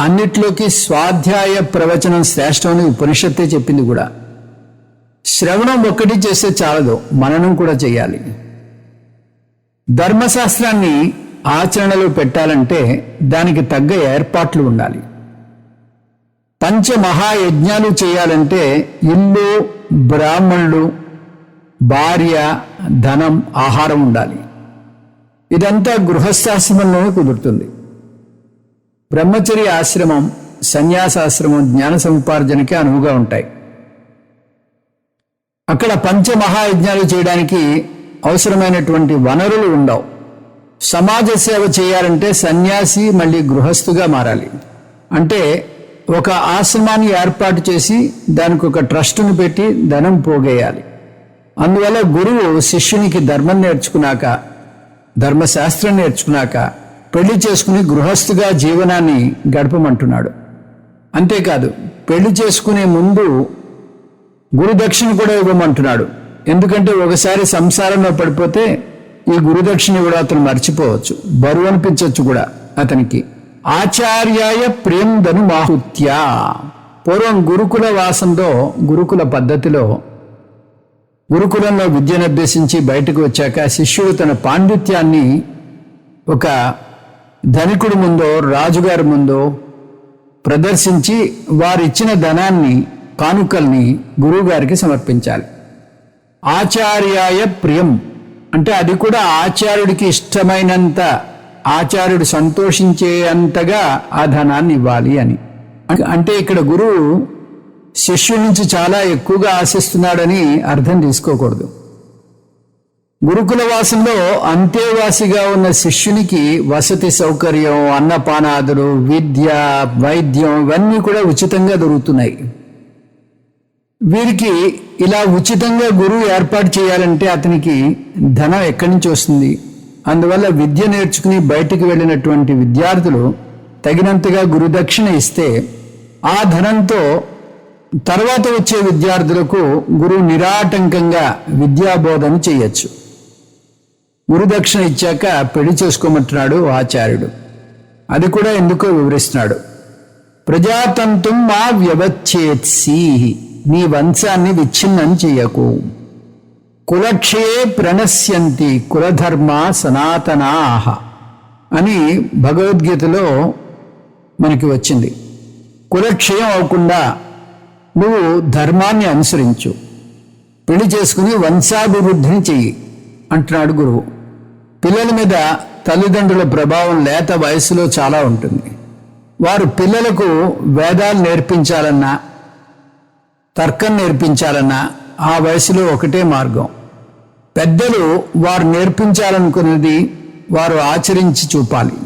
అన్నిట్లోకి స్వాధ్యాయ ప్రవచనం శ్రేష్టమని ఉపనిషత్తే చెప్పింది కూడా. శ్రవణం ఒక్కటి చేస్తే చాలదు, మననం కూడా చేయాలి. ధర్మశాస్త్రాన్ని ఆచరణలో పెట్టాలంటే దానికి తగ్గ ఏర్పాట్లు ఉండాలి. పంచమహాయజ్ఞాలు చేయాలంటే ఇల్లు, బ్రాహ్మణులు, భార్య, ధనం, ఆహారం ఉండాలి. ఇదంతా గృహస్థాశ్రమంలోనే కుదురుతుంది. బ్రహ్మచర్య ఆశ్రమం, సన్యాసాశ్రమం జ్ఞాన సముపార్జనకి అనువుగా ఉంటాయి. అక్కడ పంచమహాయజ్ఞాలు చేయడానికి అవసరమైనటువంటి వనరులు ఉండవు. సమాజ సేవ చేయాలంటే సన్యాసి మళ్ళీ గృహస్థుగా మారాలి. అంటే ఒక ఆశ్రమాన్ని ఏర్పాటు చేసి దానికి ఒక ట్రస్టును పెట్టి ధనం పోగేయాలి. అందువల్ల గురువు శిష్యునికి ధర్మం నేర్చుకున్నాక, ధర్మశాస్త్రం నేర్చుకున్నాక పెళ్లి చేసుకుని గృహస్థుగా జీవనాన్ని గడపమంటున్నాడు. అంతేకాదు, పెళ్లి చేసుకునే ముందు గురుదక్షిణ కూడా ఇవ్వమంటున్నాడు. ఎందుకంటే ఒకసారి సంసారంలో పడిపోతే ఈ గురుదక్షిణ కూడా అతను మర్చిపోవచ్చు, బరువు అనిపించవచ్చు కూడా అతనికి. ఆచార్యాయ ప్రేమ్ ధను మాహుత్య. పూర్వం గురుకుల వాసంలో, గురుకుల పద్ధతిలో గురుకులంలో విద్యను అభ్యసించి బయటకు వచ్చాక శిష్యుడు తన పాండిత్యాన్ని ఒక ధనికుడి ముందో, రాజుగారి ముందో ప్రదర్శించి వారిచ్చిన ధనాన్ని, కానుకల్ని గురువుగారికి సమర్పించాలి. ఆచార్యాయ ప్రియం అంటే అది కూడా ఆచార్యుడికి ఇష్టమైనంత, ఆచార్యుడు సంతోషించే అంతగా ఆ ధనాన్ని ఇవ్వాలి అని. అంటే ఇక్కడ గురువు శిష్యుడి నుంచి చాలా ఎక్కువగా ఆశిస్తున్నాడని అర్థం తీసుకోకూడదు. గురుకుల వాసంలో అంతేవాసిగా ఉన్న శిష్యునికి వసతి సౌకర్యం, అన్నపానాదులు, విద్య, వైద్యం ఇవన్నీ కూడా ఉచితంగా దొరుకుతున్నాయి. వీరికి ఇలా ఉచితంగా గురువు ఏర్పాటు చేయాలంటే అతనికి ధనం ఎక్కడి నుంచి వస్తుంది? అందువల్ల విద్య నేర్చుకుని బయటికి వెళ్ళినటువంటి విద్యార్థులు తగినంతగా గురుదక్షిణ ఇస్తే ఆ ధనంతో తర్వాత వచ్చే విద్యార్థులకు గురువు నిరాటంకంగా విద్యాబోధన చేయొచ్చు. గురుదక్షిణ ఇచ్చాక పెళ్లి చేసుకోమంటున్నాడు ఆచార్యుడు. అది కూడా ఎందుకో వివరిస్తున్నాడు. ప్రజాతంతుం మా వ్యవచ్ఛేత్సి. నీ వంశాన్ని విచ్ఛిన్నం చెయ్యకు. కులక్షయే ప్రణశ్యంతి కులధర్మ సనాతనాహ అని భగవద్గీతలో మనకి వచ్చింది. కులక్షయం అవ్వకుండా నువ్వు ధర్మాన్ని అనుసరించు, పెళ్లి చేసుకుని వంశాభివృద్ధిని చెయ్యి అంటున్నాడు గురువు. పిల్లల మీద తల్లిదండ్రుల ప్రభావం లేత వయసులో చాలా ఉంటుంది. వారు పిల్లలకు వేదాలు నేర్పించాలన్నా, తర్కం నేర్పించాలన్నా ఆ వయసులో ఒకటే మార్గం. పెద్దలు వారు నేర్పించాలనుకున్నది వారు ఆచరించి చూపాలి.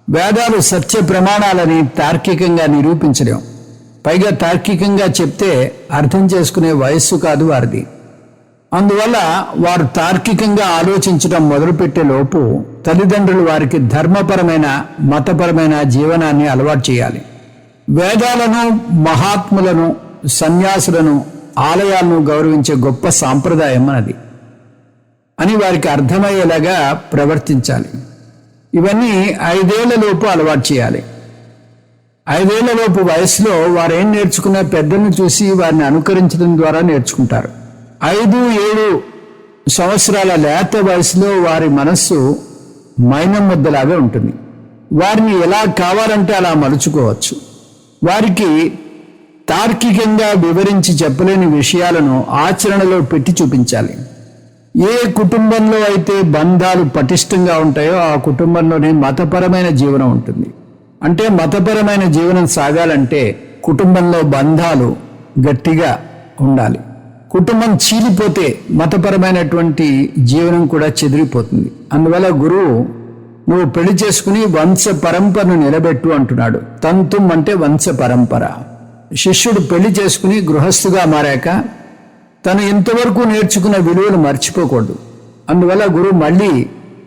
వేదాలు సత్య ప్రమాణాలని తార్కికంగా నిరూపించలేం. పైగా తార్కికంగా చెప్తే అర్థం చేసుకునే వయస్సు కాదు వారిది. అందువల్ల వారు తార్కికంగా ఆలోచించడం మొదలుపెట్టే లోపు తల్లిదండ్రులు వారికి ధర్మపరమైన, మతపరమైన జీవనాన్ని అలవాటు చేయాలి. వేదాలను, మహాత్ములను, సన్యాసులను, ఆలయాలను గౌరవించే గొప్ప సాంప్రదాయం అన్నది అని వారికి అర్థమయ్యేలాగా ప్రవర్తించాలి. ఇవన్నీ 5 ఏళ్ల లోపు అలవాటు చేయాలి. 5 ఏళ్ల లోపు వయసులో వారేం నేర్చుకున్న పెద్దలను చూసి వారిని అనుకరించడం ద్వారా నేర్చుకుంటారు. 5-7 సంవత్సరాల లేత వయసులో వారి మనస్సు మైనం ముద్దలాగా ఉంటుంది. వారిని ఎలా కావాలంటే అలా మలుచుకోవచ్చు. వారికి తార్కికంగా వివరించి చెప్పలేని విషయాలను ఆచరణలో పెట్టి చూపించాలి. ఏ కుటుంబంలో అయితే బంధాలు పటిష్టంగా ఉంటాయో ఆ కుటుంబంలోనే మతపరమైన జీవనం ఉంటుంది. అంటే మతపరమైన జీవనం సాగాలంటే కుటుంబంలో బంధాలు గట్టిగా ఉండాలి. కుటుంబం చీలిపోతే మతపరమైనటువంటి జీవనం కూడా చెదిరిపోతుంది. అందువల్ల గురువు నువ్వు పెళ్లి చేసుకుని వంశ పరంపరను నిలబెట్టు అంటున్నాడు. తంతుం అంటే వంశ పరంపర. శిష్యుడు పెళ్లి చేసుకుని గృహస్థుగా మారాక తను ఇంతవరకు నేర్చుకున్న విలువలు మర్చిపోకూడదు. అందువల్ల గురువు మళ్ళీ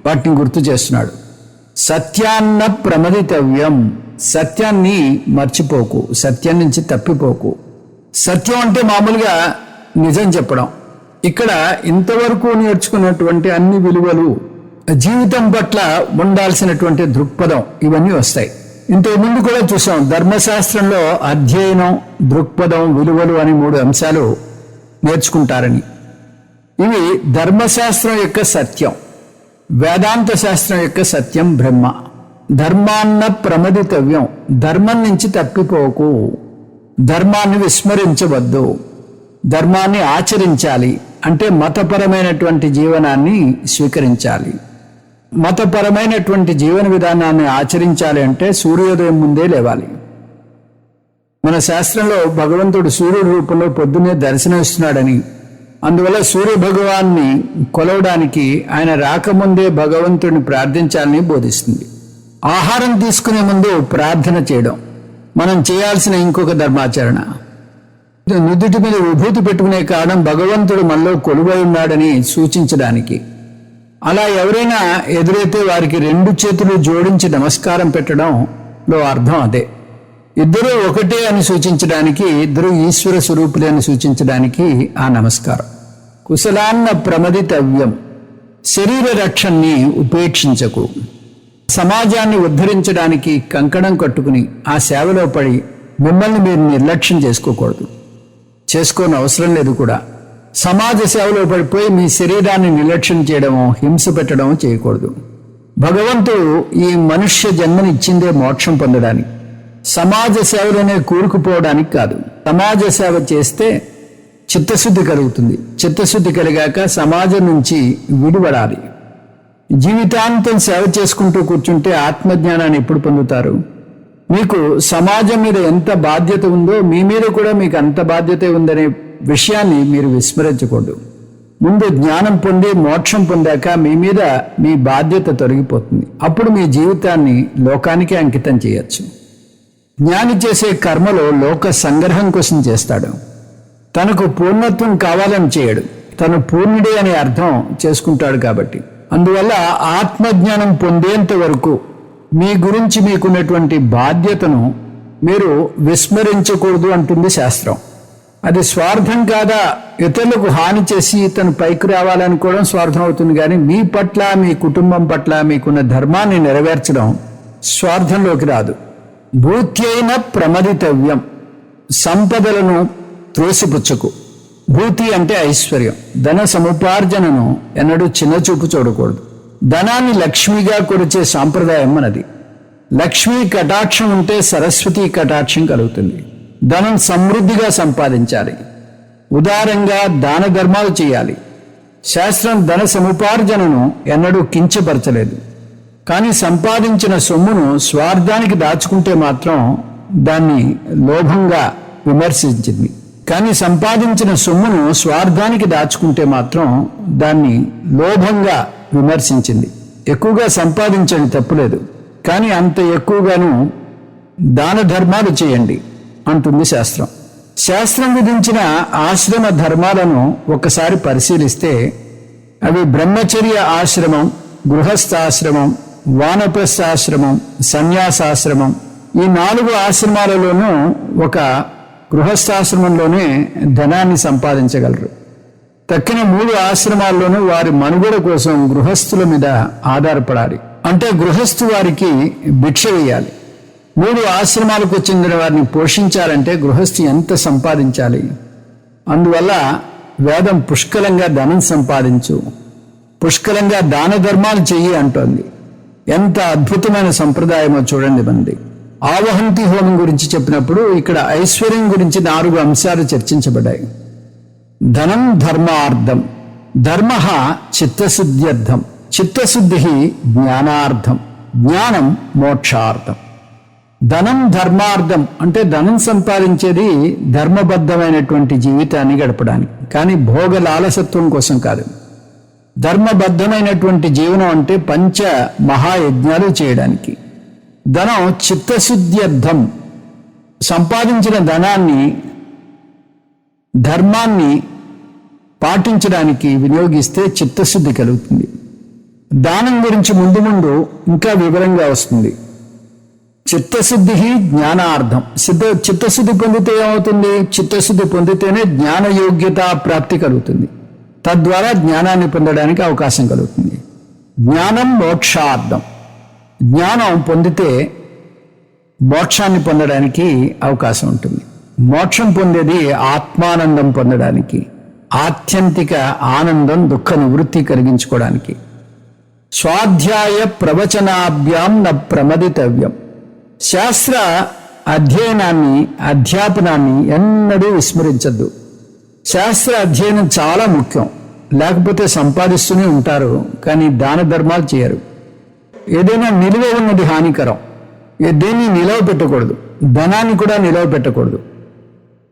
వాటిని గుర్తు చేస్తున్నాడు. సత్యాన్న ప్రమదితవ్యం. సత్యాన్ని మర్చిపోకు, సత్యం నుంచి తప్పిపోకు. సత్యం అంటే మామూలుగా నిజం చెప్పడం. ఇక్కడ ఇంతవరకు నేర్చుకున్నటువంటి అన్ని విలువలు, జీవితం పట్ల ఉండాల్సినటువంటి దృక్పథం ఇవన్నీ వస్తాయి. ఇంతకు ముందు కూడా చూసాం, ధర్మశాస్త్రంలో అధ్యయనం, దృక్పథం, విలువలు అని 3 అంశాలు నేర్చుకుంటారని. ఇవి ధర్మశాస్త్రం యొక్క సత్యం, వేదాంత శాస్త్రం యొక్క సత్యం బ్రహ్మ. ధర్మాన్న ప్రమదితవ్యం. ధర్మం నుంచి తప్పిపోకు. ధర్మాన్ని విస్మరించవద్దు. ధర్మాన్ని ఆచరించాలి అంటే మతపరమైనటువంటి జీవనాన్ని స్వీకరించాలి. మతపరమైనటువంటి జీవన విధానాన్ని ఆచరించాలి అంటే సూర్యోదయం ముందే లేవాలి. మన శాస్త్రంలో భగవంతుడు సూర్యుడి రూపంలో పొద్దున్నే దర్శనమిస్తున్నాడని, అందువల్ల సూర్య భగవాన్ని కొలవడానికి ఆయన రాకముందే భగవంతుడిని ప్రార్థించాలని బోధిస్తుంది. ఆహారం తీసుకునే ముందు ప్రార్థన చేయడం మనం చేయాల్సిన ఇంకొక ధర్మాచరణ. నుదుటి మీద విభూతి పెట్టుకునే కారణం భగవంతుడు మనలో కొలువై ఉన్నాడని సూచించడానికి. అలా ఎవరైనా ఎదురైతే వారికి 2 చేతులు జోడించి నమస్కారం పెట్టడంలో అర్థం అదే. ఇద్దరూ ఒకటే అని సూచించడానికి, ఇద్దరు ఈశ్వర స్వరూపులే అని సూచించడానికి ఆ నమస్కారం. కుశలాన్న ప్రమదితవ్యం, శరీర రక్షణని ఉపేక్షించకు. సమాజాన్ని ఉద్ధరించడానికి కంకణం కట్టుకుని ఆ సేవలో పడి మిమ్మల్ని మీరు నిర్లక్ష్యం చేసుకోకూడదు. చేసుకోని అవసరం లేదు కూడా. సమాజ సేవలో పడిపోయి మీ శరీరాన్ని నిర్లక్ష్యం చేయడమో హింస పెట్టడమో చేయకూడదు. భగవంతుడు ఈ మనుష్య జన్మనిచ్చిందే మోక్షం పొందడానికి, సమాజ సేవలోనే కూరుకుపోవడానికి కాదు. సమాజ సేవ చేస్తే చిత్తశుద్ధి కలుగుతుంది. చిత్తశుద్ధి కలిగాక సమాజం నుంచి విడిపడాలి. జీవితాంతం సేవ చేసుకుంటూ కూర్చుంటే ఆత్మజ్ఞానాన్ని ఎప్పుడు పొందుతారు? మీకు సమాజం మీద ఎంత బాధ్యత ఉందో మీ మీద కూడా మీకు అంత బాధ్యత ఉందనే విషయాన్ని మీరు విస్మరించకూడదు. ముందు జ్ఞానం పొంది మోక్షం పొందాక మీ మీద మీ బాధ్యత తొలగిపోతుంది. అప్పుడు మీ జీవితాన్ని లోకానికి అంకితం చేయొచ్చు. జ్ఞాని చేసే కర్మలో లోక సంగ్రహం కోసం చేస్తాడు. తనకు పూర్ణత్వం కావాలని చేయడు, తను పూర్ణుడే అనే అర్థం చేసుకుంటాడు. కాబట్టి అందువల్ల ఆత్మజ్ఞానం పొందేంత వరకు మీ గురించి మీకున్నటువంటి బాధ్యతను మీరు విస్మరించకూడదు అంటుంది శాస్త్రం. అది స్వార్థం కాదా? ఇతరులకు హాని చేసి తను పైకి రావాలనుకోవడం స్వార్థం అవుతుంది. కానీ మీ పట్ల మీ కుటుంబం పట్ల మీకున్న ధర్మాన్ని నెరవేర్చడం స్వార్థంలోకి రాదు. భూత్యైన ప్రమదితవ్యం, సంపదలను త్రోసిపుచ్చకు. భూతి అంటే ఐశ్వర్యం. ధన సముపార్జనను ఎన్నడూ చిన్నచూపు చూడకూడదు. ధనాన్ని లక్ష్మిగా కొలిచే సాంప్రదాయం మనది. లక్ష్మీ కటాక్షం ఉంటే సరస్వతి కటాక్షం కలుగుతుంది. ధనం సమృద్ధిగా సంపాదించాలి. ఉదారంగా దాన ధర్మాలు చేయాలి. శాస్త్రం ధన సముపార్జనను ఎన్నడూ కించపరచలేదు. కానీ సంపాదించిన సొమ్మును స్వార్థానికి దాచుకుంటే మాత్రం దాన్ని లోభంగా విమర్శించింది. కానీ సంపాదించిన సొమ్మును స్వార్థానికి దాచుకుంటే మాత్రం దాన్ని లోభంగా విమర్శించింది. ఎక్కువగా సంపాదించండి, తప్పులేదు. కానీ అంత ఎక్కువగాను దాన ధర్మాలు చేయండి అంటుంది శాస్త్రం. శాస్త్రం విధించిన ఆశ్రమ ధర్మాలను ఒకసారి పరిశీలిస్తే అవి బ్రహ్మచర్య ఆశ్రమం, గృహస్థాశ్రమం, వానప్రస్థాశ్రమం, సన్యాసాశ్రమం. ఈ 4 ఆశ్రమాలలోనూ ఒక గృహస్థాశ్రమంలోనే ధనాన్ని సంపాదించగలరు. తక్కిన 3 ఆశ్రమాల్లోనూ వారి మనుగడ కోసం గృహస్థుల మీద ఆధారపడాలి. అంటే గృహస్థు వారికి భిక్ష వేయాలి. 3 ఆశ్రమాలకు చెందిన వారిని పోషించాలంటే గృహస్థు ఎంత సంపాదించాలి? అందువల్ల వేదం పుష్కలంగా ధనం సంపాదించు, పుష్కలంగా దాన ధర్మాలు చెయ్యి అంటోంది. ఎంత అద్భుతమైన సంప్రదాయమో చూడండి మనది. ఆవహంతి హోమం గురించి చెప్పినప్పుడు ఇక్కడ ఐశ్వర్యం గురించి 4 అంశాలు చర్చించబడ్డాయి. ధనం ధర్మార్థం, ధర్మ చిత్తశుద్ధ్యర్థం, చిత్తశుద్ధి జ్ఞానార్థం, జ్ఞానం మోక్షార్థం. ధనం ధర్మార్థం అంటే ధనం సంపాదించేది ధర్మబద్ధమైనటువంటి జీవితాన్ని గడపడానికి, కానీ భోగ లాలసత్వం కోసం కాదు. ధర్మబద్ధమైనటువంటి జీవనం అంటే పంచ మహాయజ్ఞాలు చేయడానికి. ధనం చిత్తశుద్ధ్యర్థం, సంపాదించిన ధనాన్ని ధర్మాన్ని పాటించడానికి వినియోగిస్తే చిత్తశుద్ధి కలుగుతుంది. దానం గురించి ముందు ముందు ఇంకా వివరంగా వస్తుంది. చిత్తశుద్ధి జ్ఞానార్థం. చిత్తశుద్ధి పొందితే ఏమవుతుంది? చిత్తశుద్ధి పొందితేనే జ్ఞాన యోగ్యత ప్రాప్తి కలుగుతుంది. తద్వారా జ్ఞానాన్ని పొందడానికి అవకాశం కలుగుతుంది. జ్ఞానం మోక్షార్థం. జ్ఞానం పొందితే మోక్షాన్ని పొందడానికి అవకాశం ఉంటుంది. మోక్షం పొందేది ఆత్మానందం పొందడానికి, ఆత్యంతిక ఆనందం, దుఃఖ నివృత్తి కలిగించుకోవడానికి. స్వాధ్యాయ ప్రవచనాభ్యాం న ప్రమదితవ్యం. శాస్త్ర అధ్యయనాన్ని, అధ్యాపనాన్ని ఎన్నడూ విస్మరించద్దు. శాస్త్ర అధ్యయనం చాలా ముఖ్యం. లేకపోతే సంపాదిస్తూనే ఉంటారు, కానీ దాన ధర్మాలు చేయరు. ఏదైనా నిలువ ఉన్నది హానికరం. దేన్ని నిలవ పెట్టకూడదు. ధనాన్ని కూడా నిలవ పెట్టకూడదు.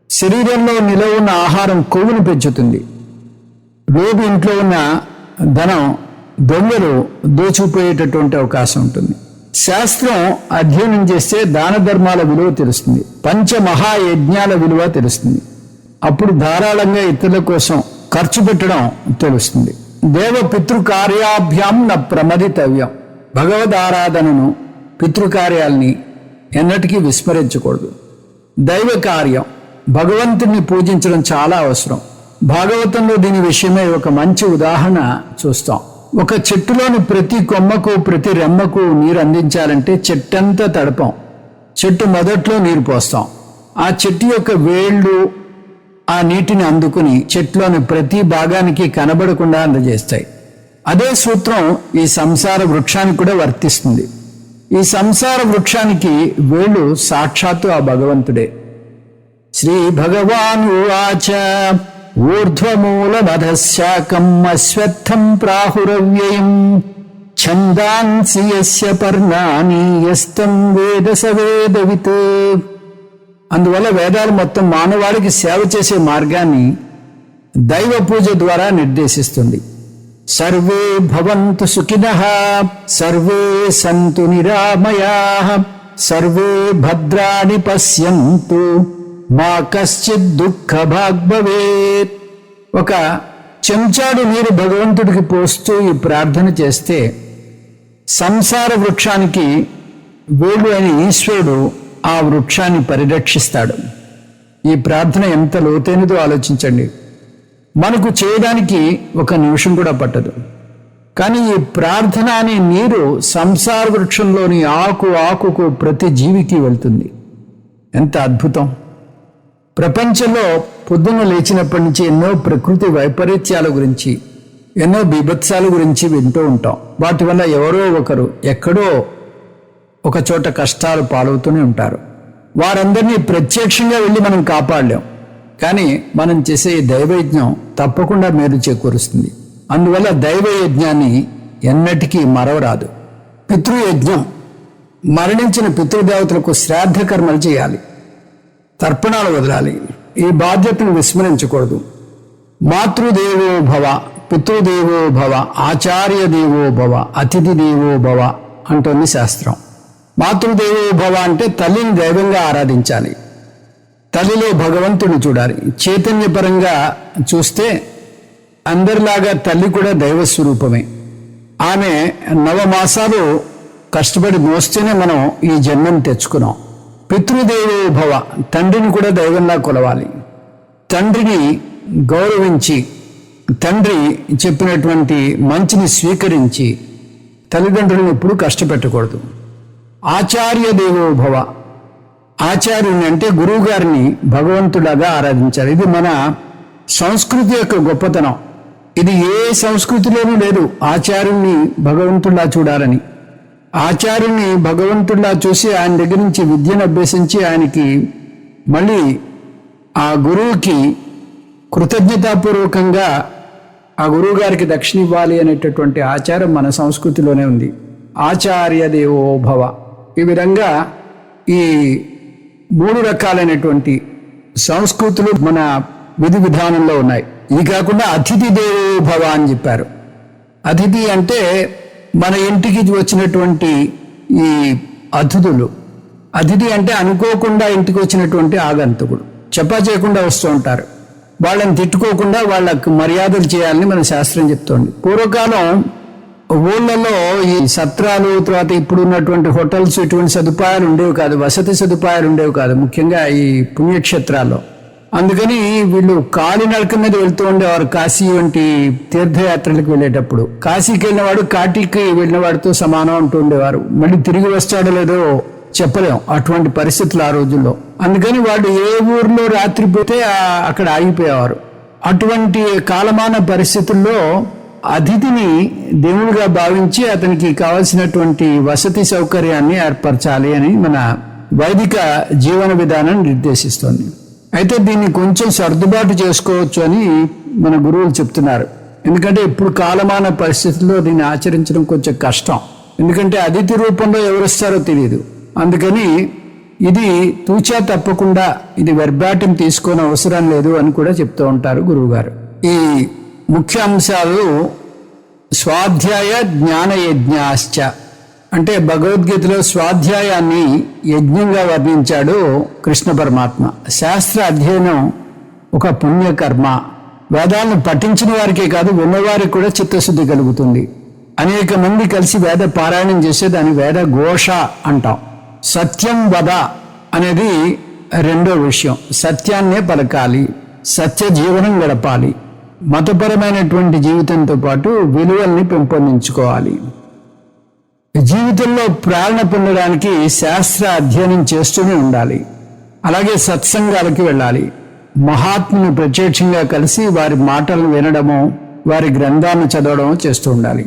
శరీరంలో నిలవ ఉన్న ఆహారం కొవ్వును పెంచుతుంది. రోగి ఇంట్లో ఉన్న ధనం దొంగలు దోచుకుపోయేటటువంటి అవకాశం ఉంటుంది. శాస్త్రం అధ్యయనం చేస్తే దాన ధర్మాల విలువ తెలుస్తుంది. పంచమహాయజ్ఞాల విలువ తెలుస్తుంది. అప్పుడు ధారాళంగా ఇతరుల కోసం ఖర్చు పెట్టడం తెలుస్తుంది. దేవ పితృకార్యాభ్యాం న ప్రమదితవ్యం. భగవద్ ఆరాధనను, పితృకార్యాల్ని ఎన్నటికీ విస్మరించకూడదు. దైవ కార్యం, భగవంతుణ్ణి పూజించడం చాలా అవసరం. భాగవతంలో దీని విషయమై ఒక మంచి ఉదాహరణ చూస్తాం. ఒక చెట్టులోని ప్రతి కొమ్మకు, ప్రతి రెమ్మకు నీరు అందించాలంటే చెట్టంతా తడపం. చెట్టు మొదట్లో నీరు పోస్తాం. ఆ చెట్టు యొక్క వేళ్ళు ఆ నీటిని అందుకుని చెట్లోని ప్రతి భాగానికి కనబడకుండా అందజేస్తాయి. అదే సూత్రం ఈ సంసార వృక్షానికి కూడా వర్తిస్తుంది. ఈ సంసార వృక్షానికి వేళ్ళు సాక్షాత్తు ఆ భగవంతుడే. శ్రీ భగవాన్ ఉవాచ ఊర్ధ్వమూలమధశాకం అశ్వత్థం ప్రాహురవ్యయం ఛందాంసి యస్య పర్ణాని యస్తం వేద స వేదవిత్. అందువల్ల వేదాలు మొత్తం మానవాళికి సేవ చేసే మార్గాన్ని దైవ పూజ ద్వారా నిర్దేశిస్తుంది. సర్వే భవంతు సుఖినః, సర్వే సంతు నిరామయాః, సర్వే భద్రాణి పశ్యంతు, మా కశ్చిత్ దుఃఖభాగ్ భవేత్. ఒక చెంచాడు నీరు భగవంతుడికి పోస్తూ ఈ ప్రార్థన చేస్తే సంసార వృక్షానికి వేళ్ళు అయిన ఈశ్వరుడు ఆ వృక్షాన్ని పరిరక్షిస్తాడు. ఈ ప్రార్థన ఎంత లోతైనదో ఆలోచించండి. మనకు చేయడానికి ఒక నిమిషం కూడా పట్టదు. కానీ ఈ ప్రార్థన అనే నీరు సంసార వృక్షంలోని ఆకుకు ప్రతి జీవికి వెళ్తుంది. ఎంత అద్భుతం! ప్రపంచంలో పొద్దున్న లేచినప్పటి నుంచి ఎన్నో ప్రకృతి వైపరీత్యాల గురించి, ఎన్నో బీభత్సాల గురించి వింటూ ఉంటాం. వాటి వల్ల ఎవరో ఒకరు ఎక్కడో ఒక చోట కష్టాలు పాలవుతూనే ఉంటారు. వారందరినీ ప్రత్యక్షంగా వెళ్ళి మనం కాపాడలేం. కానీ మనం చేసే దైవయజ్ఞం తప్పకుండా మేలు చేకూరుస్తుంది. అందువల్ల దైవయజ్ఞాన్ని ఎన్నటికీ మరవరాదు. పితృయజ్ఞం, మరణించిన పితృదేవతలకు శ్రాద్ధ కర్మలు చేయాలి, తర్పణాలు వదలాలి. ఈ బాధ్యతను విస్మరించకూడదు. మాతృదేవో భవ, పితృదేవో భవ, ఆచార్య దేవో భవ, అతిథి దేవో భవ అంటోంది శాస్త్రం. మాతృదేవో భవ అంటే తల్లిని దైవంగా ఆరాధించాలి. తల్లిలో భగవంతుని చూడాలి. చైతన్యపరంగా చూస్తే అందరిలాగా తల్లి కూడా దైవ స్వరూపమే. ఆమె 9 మాసాలు కష్టపడి మోస్తేనే మనం ఈ జన్మను తెచ్చుకున్నాం. పితృదేవో భవ, తండ్రిని కూడా దైవంలా కొలవాలి. తండ్రిని గౌరవించి, తండ్రి చెప్పినటువంటి మంచిని స్వీకరించి తల్లిదండ్రులను ఎప్పుడూ కష్టపెట్టకూడదు. ఆచార్య దేవో భవ, ఆచార్యుని అంటే గురువు గారిని భగవంతులాగా ఆరాధించాలి. ఇది మన సంస్కృతి యొక్క గొప్పతనం. ఇది ఏ సంస్కృతిలోనూ లేదు, ఆచార్యుని భగవంతుడిలా చూడాలని. ఆచార్యుని భగవంతుడిలా చూసి ఆయన దగ్గర నుంచి విద్యను అభ్యసించి ఆయనకి మళ్ళీ ఆ గురువుకి కృతజ్ఞతాపూర్వకంగా ఆ గురువు గారికి దక్షిణ ఇవ్వాలి అనేటటువంటి ఆచారం మన సంస్కృతిలోనే ఉంది. ఆచార్య దేవో భవ. ఈ విధంగా ఈ 3 రకాలైనటువంటి సంస్కృతులు మన విధి విధానంలో ఉన్నాయి. ఇది కాకుండా అతిథి దేవో భవ అని చెప్పారు. అతిథి అంటే మన ఇంటికి వచ్చినటువంటి ఈ అతిథులు. అతిథి అంటే అనుకోకుండా ఇంటికి వచ్చినటువంటి ఆగంతుకుడు. చెప్పా చేయకుండా వస్తూ ఉంటారు. వాళ్ళని తిట్టుకోకుండా వాళ్ళకు మర్యాదలు చేయాలని మన శాస్త్రం చెప్తోంది. పూర్వకాలం ఊళ్ళలో ఈ సత్రాలు, తర్వాత ఇప్పుడు ఉన్నటువంటి హోటల్స్, ఇటువంటి సదుపాయాలు ఉండేవి కాదు, వసతి సదుపాయాలు ఉండేవి కాదు, ముఖ్యంగా ఈ పుణ్యక్షేత్రాల్లో. అందుకని వీళ్ళు కాలినడక మీద వెళ్తూ ఉండేవారు. కాశీ వంటి తీర్థయాత్రలకు వెళ్ళేటప్పుడు కాశీకి వెళ్ళినవాడు కాటికి వెళ్ళిన వాడితో సమానం అంటూ ఉండేవారు. మళ్ళీ తిరిగి వస్తాడో లేదో చెప్పలేం, అటువంటి పరిస్థితులు ఆ రోజుల్లో. అందుకని వాళ్ళు ఏ ఊర్లో రాత్రి పోతే అక్కడ ఆగిపోయేవారు. అటువంటి కాలమాన పరిస్థితుల్లో అతిథిని దేవుడిగా భావించి అతనికి కావలసినటువంటి వసతి సౌకర్యాన్ని ఏర్పరచాలి అని మన వైదిక జీవన విధానాన్ని నిర్దేశిస్తోంది. అయితే దీన్ని కొంచెం సర్దుబాటు చేసుకోవచ్చు అని మన గురువులు చెప్తున్నారు. ఎందుకంటే ఇప్పుడు కాలమాన పరిస్థితుల్లో దీన్ని ఆచరించడం కొంచెం కష్టం. ఎందుకంటే అతిథి రూపంలో ఎవరొస్తారో తెలియదు. అందుకని ఇది తూచా తప్పకుండా ఇది వెర్బాటిం తీసుకొని అవసరం లేదు అని కూడా చెప్తూ ఉంటారు గురువుగారు. ఈ ముఖ్య అంశాలు స్వాధ్యాయ జ్ఞాన యజ్ఞాశ్చ అంటే భగవద్గీతలో స్వాధ్యాయాన్ని యజ్ఞంగా వర్ణించాడు కృష్ణ పరమాత్మ. శాస్త్ర అధ్యయనం ఒక పుణ్యకర్మ. వేదాలను పఠించిన వారికే కాదు, విన్నవారికి కూడా చిత్తశుద్ధి కలుగుతుంది. అనేక మంది కలిసి వేద పారాయణం చేసే దాని వేద ఘోష అంటాం. సత్యం వద అనేది రెండో విషయం. సత్యాన్నే పలకాలి, సత్య జీవనం గడపాలి, మతపరమైనటువంటి జీవితంతో పాటు విలువల్ని పెంపొందించుకోవాలి. జీవితంలో ప్రేరణ పొందడానికి శాస్త్ర అధ్యయనం చేస్తూనే ఉండాలి. అలాగే సత్సంగాలకి వెళ్ళాలి. మహాత్ముని ప్రత్యక్షంగా కలిసి వారి మాటలను వినడము, వారి గ్రంథాలను చదవడము చేస్తూ ఉండాలి.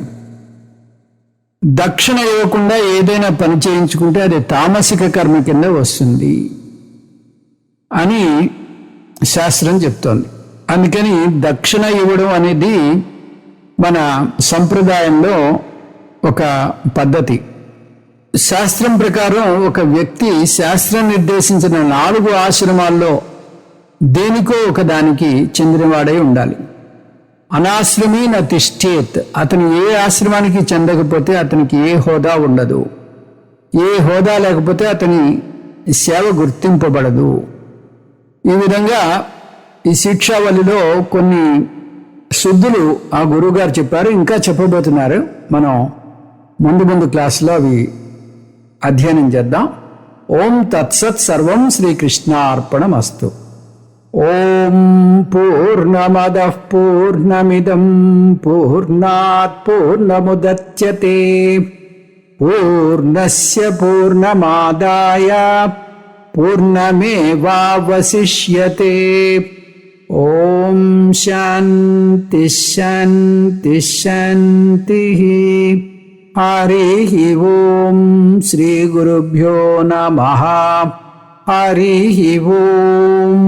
దక్షిణ ఇవ్వకుండా ఏదైనా పని చేయించుకుంటే అది తామసిక కర్మ కింద వస్తుంది అని శాస్త్రం చెప్తోంది. అందుకని దక్షిణ ఇవ్వడం అనేది మన సంప్రదాయంలో ఒక పద్ధతి. శాస్త్రం ప్రకారం ఒక వ్యక్తి శాస్త్రం నిర్దేశించిన 4 ఆశ్రమాల్లో దేనికో ఒక దానికి చెందినవాడై ఉండాలి. అనాశ్రమీ న తిష్ఠేత్. అతను ఏ ఆశ్రమానికి చెందకపోతే అతనికి ఏ హోదా ఉండదు. ఏ హోదా లేకపోతే అతని సేవ గుర్తింపబడదు. ఈ విధంగా ఈ శిక్షావళిలో కొన్ని శుద్ధులు ఆ గురువుగారు చెప్పారు, ఇంకా చెప్పబోతున్నారు. మనం ముందు క్లాసులో అవి అధ్యయనం చేద్దాం. ఓం తత్సత్ సర్వం శ్రీకృష్ణార్పణమస్తు. ఓం పూర్ణమదః పూర్ణమిదం పూర్ణాత్ పూర్ణముదచ్యతే పూర్ణస్య పూర్ణమాదాయ పూర్ణమేవావశిష్యతే. ఓం శాంతి శాంతి శాంతి. హరి ఓం శ్రీ గురుభ్యో నమః. హరి ఓం.